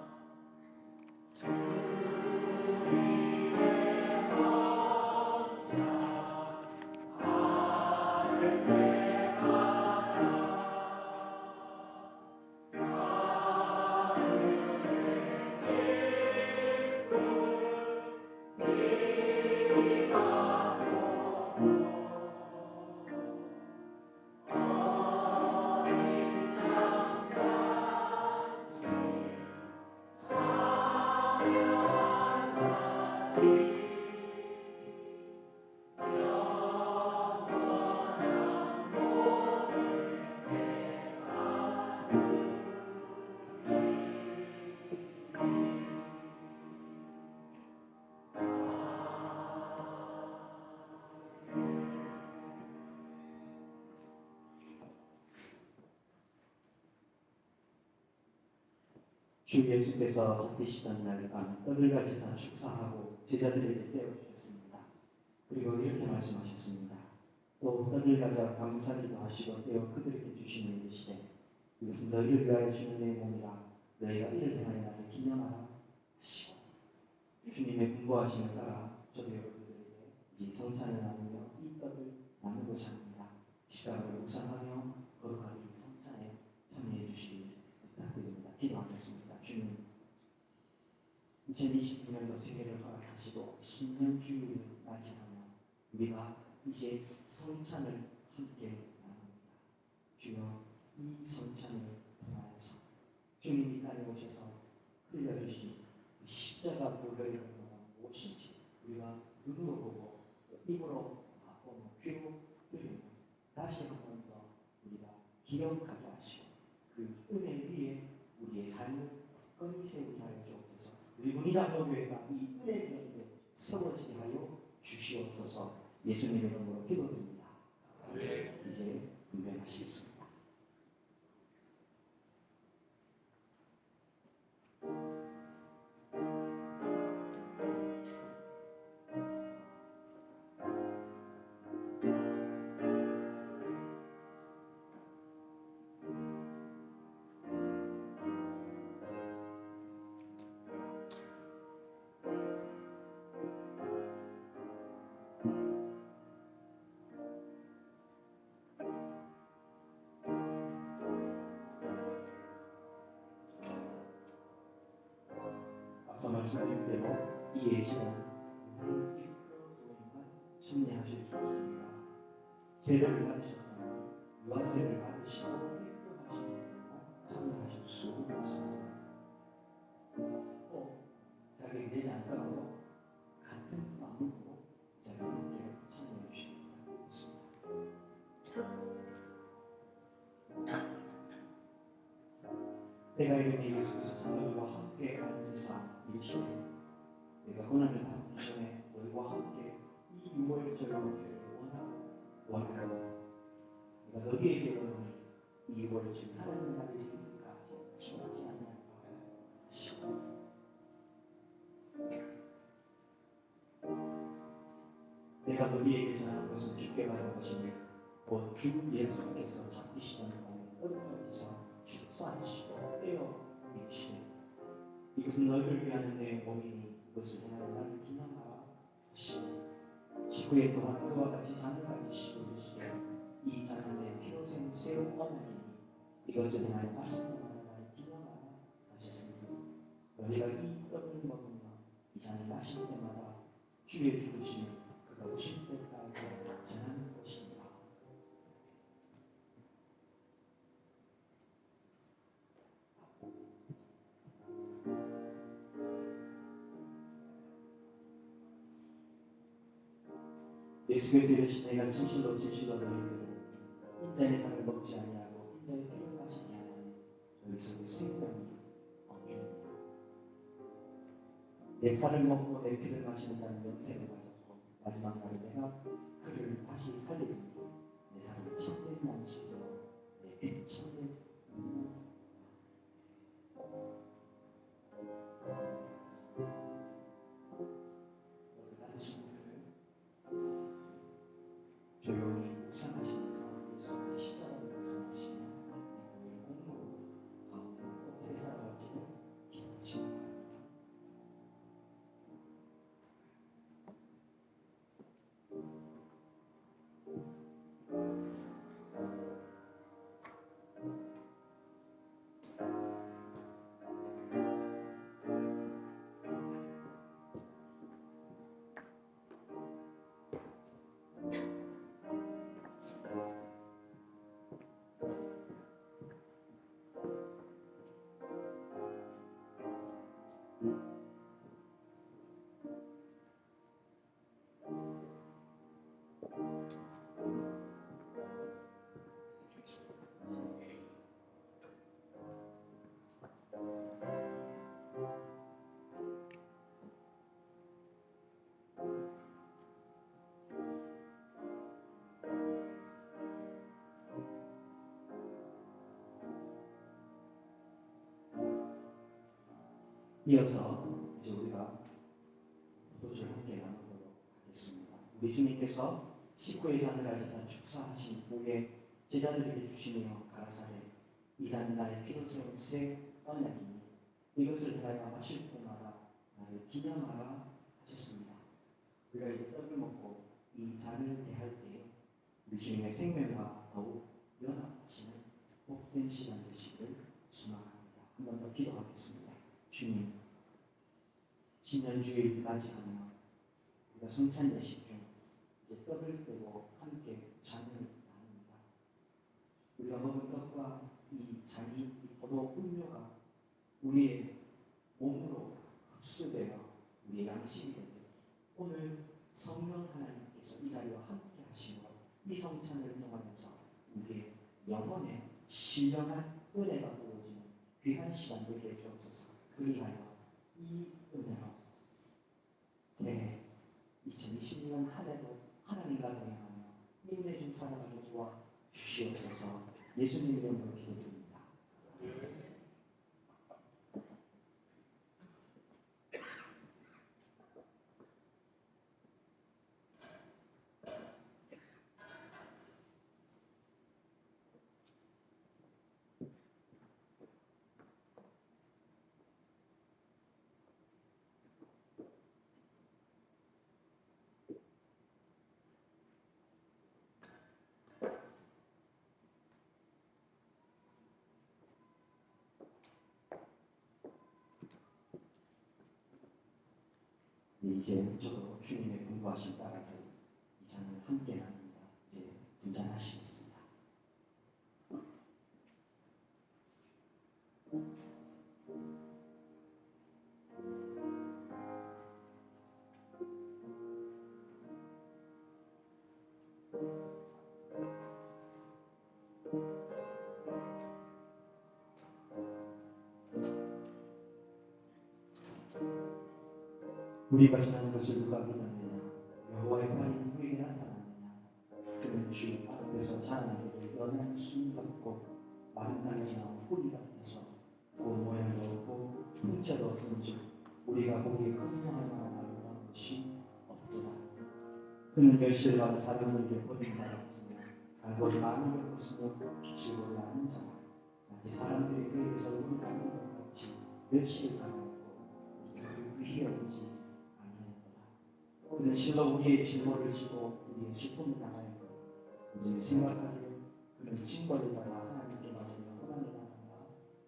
주 예수께서 잡히시던 날 밤 떡을 가지사 축사하고 제자들에게 떼어주셨습니다. 그리고 이렇게 말씀하셨습니다. 또 떡을 가져 감사기도 하시고 떼어 그들에게 주시며 이르시되 이것은 너희를 위하여 주는 내 몸이라. 너희가 이를 행하여 나를 기념하라 하시고, 주님의 분부하심을 따라 저도 여러분들에게 이제 성찬을 나누며 이 떡을 나누고자 합니다. 십자가를 묵상하며 거룩하게 이 성찬에 참여해 주시길 부탁드립니다. 기도하겠습니다. 주님, 2029년도 새해를 허락하시고 신년주일을 맞이하며 우리가 이제 성찬을 함께 나눕니다. 주여, 이 성찬을 통하여서 주님이 땅에 오셔서 흘려주신 십자가 보혈의 은혜가 무엇인지 우리가 눈으로 보고 입으로 맛보며 귀로 들으며 다시 한 번 더 우리가 기억하게 하시고 그 은혜 위에 우리의 삶을 굳건히 세우게 하여 주옵소서. 우리 문희장로교회가 이 은혜 가운데 세워지게 하여 주시옵소서. 예수님의 이름으로 기도드립니다. 네. 이제 분배하시겠습니다. 앞서 말씀드린 대로 이 예시는 하나님 1% 도인만 승리하실 수 있습니다. 세례를 받으셨다면 유아세를 받으시고 획득하시는 분만 참여하실 수 있습니다. 자격이 되지 않더라도 같은 마음으로 자기와 함께 참여해 주시기 바랍니다. 내가 이름에 예수께서 너희와 함께 앉으사 이르시되 내가 고난을 받기 전에 너희와 함께 이 유월절을 원하노라. 내가 너희에게 오노니 이 유월절 하나님 나라의 생일까지 지나지 아니하리라 하시고 내가 너희에게 전한 것은 주께 말한 것이니 곧 주 예수께서 잡히시던 밤에 어디서 축사하시고 떼어 내시되 이것은 너희를 위하는 내 몸이니 이것을 행하여 나를 기념하라 하시고 식후에 또한 그와 같이 잔을 가지시고 이르시되 이 잔은 내 피로 생 새 언약이니 이것을 행하여 마시는 동안에 나를 기념하라 하셨으니 너희가 이 떡을 먹으며 이 잔을 마실 때마다 주의 죽으심을 그가 오실 때까지 전하는 것입니다. 예수께서 이르시되 내가 진실로 진실로 너희에게 인자의 살을 먹지 아니하고 인자의 피를 마시지 아니하면 너희 속에 생명이 없느니라. 내 살을 먹고 내 피를 마시는 자는 영생에 가졌고 마지막 날에 내가 그를 다시 살리리니 내 살은 참된 양식이요 내 피는 참된 너를 받으신 분들은 조용히 묵상하시면서 예수께서 십자가를 말씀하시며 우리의 공로로 가운데 제사를 지는 기도하십니다. 이어서 이제 우리가 포도주를 함께 나누도록 하겠습니다. 우리 주님께서 식구의 잔을 가지사 축사하신 후에 제자들에게 주시며 가라사대 이 잔은 나의 피로 세운 새 언약이니 이것을 행하여 마실 때마다 나를 기념하라 하셨습니다. 우리가 이제 떡을 먹고 이 잔을 대할 때 우리 주님의 생명과 더욱 연합하시는 복된 시간 되시기를 소망합니다. 한 번 더 기도하겠습니다. 주님, 신년주일 맞이하며 우리가 성찬 예식 중 이제 떡을 떼고 함께 잔을 나눕니다. 우리가 먹은 떡과 이 잔이 이 포도 음료가 우리의 몸으로 흡수되어 우리의 양식이 되듯 오늘 성령 하나님께서 이 자리와 함께 하시므로 이 성찬을 통하면서 우리의 영혼에 신령한 은혜가 부어지는 귀한 시간 되게 해주옵소서. 그리하여 이 은혜로 제 2020년 한 해도 하나님과 동행하며 힘내준 살아가게 도와 주시옵소서. 예수님 이름으로 기도드립니다. 이제 저도 주님의 분부하심 따라서 이 잔을 함께 나눕니다. 이제 두 잔 하시겠습니다. 우리가 전하는 것을 누가 믿었느냐? 여호와의 팔이 누구에게 나타났느냐? 그는 주 앞에서 자라나기를 연한 숨 같고 마른 날지나 뿌리 같아서 그 모양도 없고 풍자도 없은즉 우리가 보기에 흠모할 만한 아름다운 것이 없도다. 그는 멸시를 받아 사람들에게 버림받았으며 갈고리 많이 겪었으며 빛을 보려 하는 자라. 마치 사람들이 그에게서 우리가 하는 것 같이 멸시를 당하고 우리가 그를 위히 여기지 그는 실로 우리의 질모를 지고 우리의 슬픔을 당하였고 우리의 생각하기를 그는 징벌을 받아 하나님께 맞으며 고난을 당한다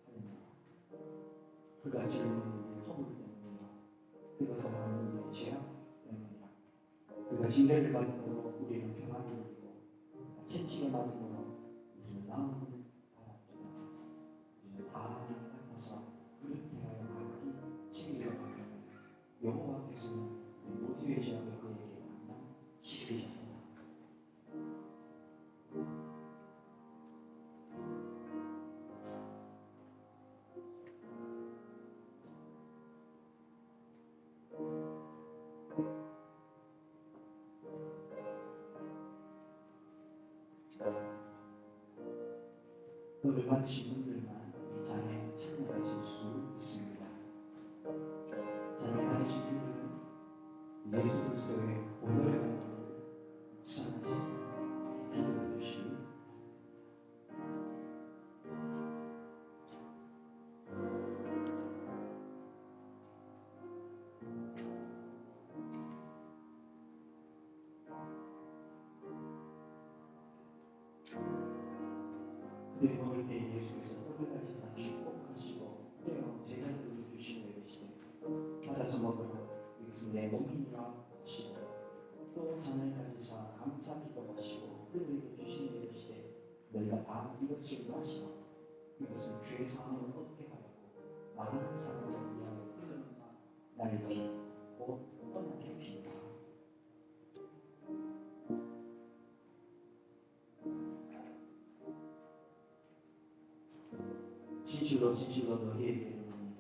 하였노라. 그가 질문에 허물 때문이라 그것은 하나님의 죄악 때문이라. 그가 징계를 받음으로 우리는 평안을 누리고 그가 채찍에 맞음으로 우리는 나음을 받았도다. 우리는 다 양 같아서 그를 대하여 각기 치기를 받으며 여호와께서는 모두의 죄악을 그에게 감당시키셨다. 너를 받으신 분들만 이 잔에 참여하실 수 있습니다. 잔을 받으신 분들은 예수 그리스도의 보혈의 공로를 묵상하시고 기도해 주시기 그들이 먹을 때 예수께서 떡을 가지사 축복하시고 떼어 제자들에게 주시며 이르시되 받아서 먹으라 이것은 내 몸이니라 하시고 또 잔을 가지사 감사 기도하시고 그들에게 주시며 이르시되 너희가 다 이것을 마시라 이것은 죄 사함을 얻게 하려고 많은 사람을 위하여 흘리는 나의 피 곧 언약의 피이다. 진실로 너희에게 이르노니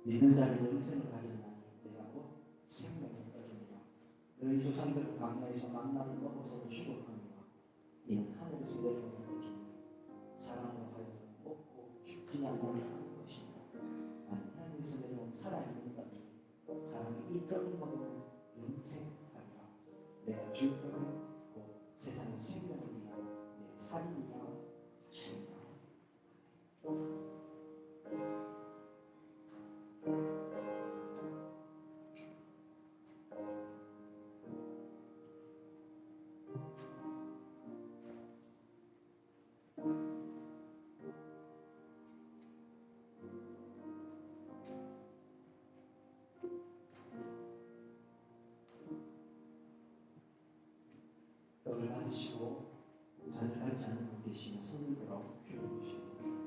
믿는 자는 영생을 가졌나니 내가 곧 생명의 떡이니라. 너희 조상들은 광야에서 만나를 먹어서 죽었거니와 이는 하늘에서 내려오는 떡이니 사람으로 하여금 먹고 죽지 않는 것이니라. 아니 하늘에서 내려온 살아있는 떡이 사람이 이 떡을 먹으면 영생하리라. 내가 줄 떡은 곧 세상의 생명을 위한 내 살이니라 하시니라. 떡을 받으시고 잔을 받지 않는 분 계시면 손을 들어 표현해 주시기 바랍니다.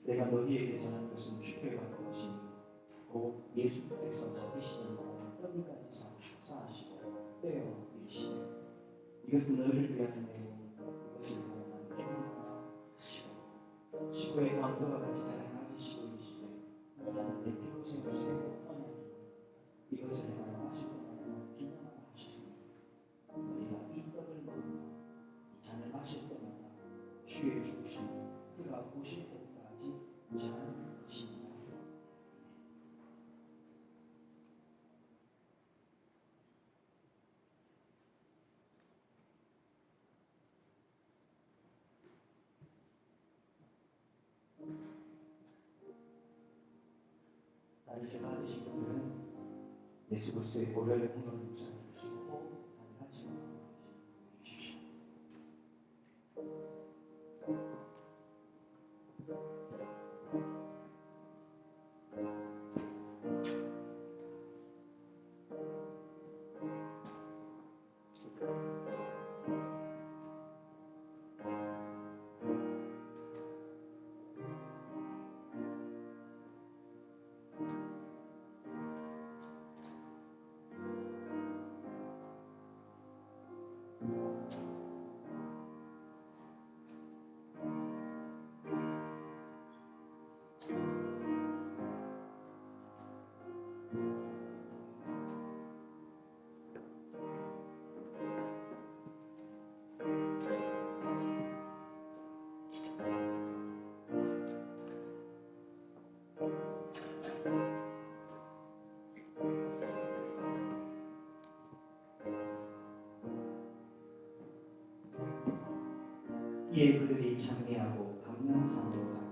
내가 너희에게 전한 것은 주께 받은 것이니 곧 예수께서 잡히시는 동안 떡이까지 축사하시고 떼어 이르시되 이것은 너희를 위하여 내 몸이고 이것을 보고 난 피하노라 하시고 지구의 광도와 같이 잔을 가지시고 이르시되 이 잔은 내 피로새로 새고 언약이니 이것을 행하여 마실 때마다 난 기뻐하라 하셨으니 너희가 이 떡을 먹으며 이 잔을 마실 때마다 주의 죽으심을 그가 오실 때까지 전하는 것입니다. 나를 받으신 분들은 예수 그리스도의 보혈의 공로를 묵상해 주시고 다들 같이 주십시오. 함께 그들이 찬미하고 감명산으로 간다.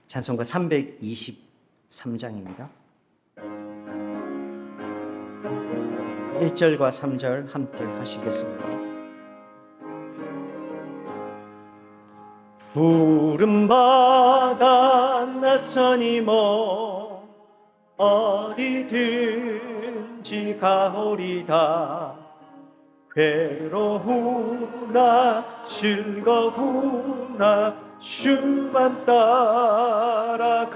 찬송가 323장입니다. 1절과 3절 함께 하시겠습니다. 푸른 바다 낯선 이모 어디든지 가오리다. 괴로우나 즐거우나 주만 따라가오리니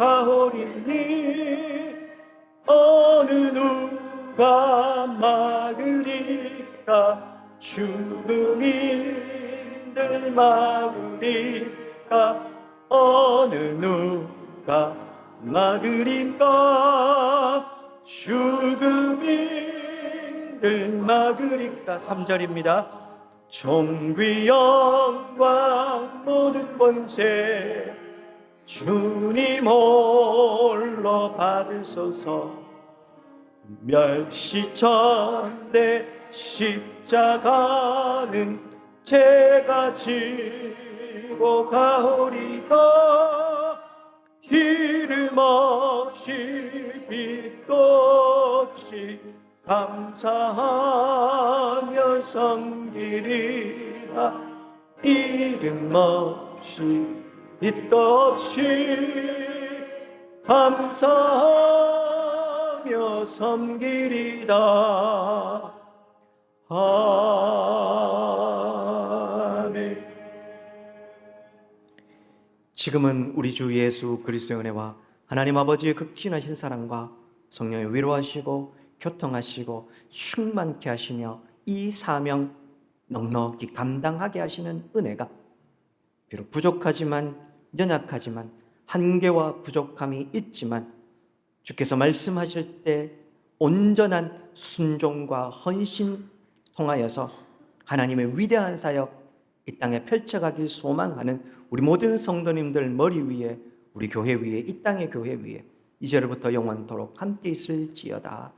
어느 누가 막으리까. 죽음인들 막으리까. 어느 누가 막으리까. 죽음인들 막으리까. 3절입니다. 존귀 영광 모든 권세 주님 홀로 받으소서. 멸시천대 십자가는 제가 지고 가오리다. 이름 없이 빛도 없이 감사하며 섬기리다. 이름 없이 빛도 없이 감사하며 섬기리다. 아멘. 지금은 우리 주 예수 그리스도의 은혜와 하나님 아버지의 극진하신 사랑과 성령의 위로하시고 교통하시고 충만케 하시며 이 사명 넉넉히 감당하게 하시는 은혜가 비록 부족하지만 연약하지만 한계와 부족함이 있지만 주께서 말씀하실 때 온전한 순종과 헌신 통하여서 하나님의 위대한 사역 이 땅에 펼쳐가길 소망하는 우리 모든 성도님들 머리 위에, 우리 교회 위에, 이 땅의 교회 위에 이제로부터 영원토록 함께 있을지어다.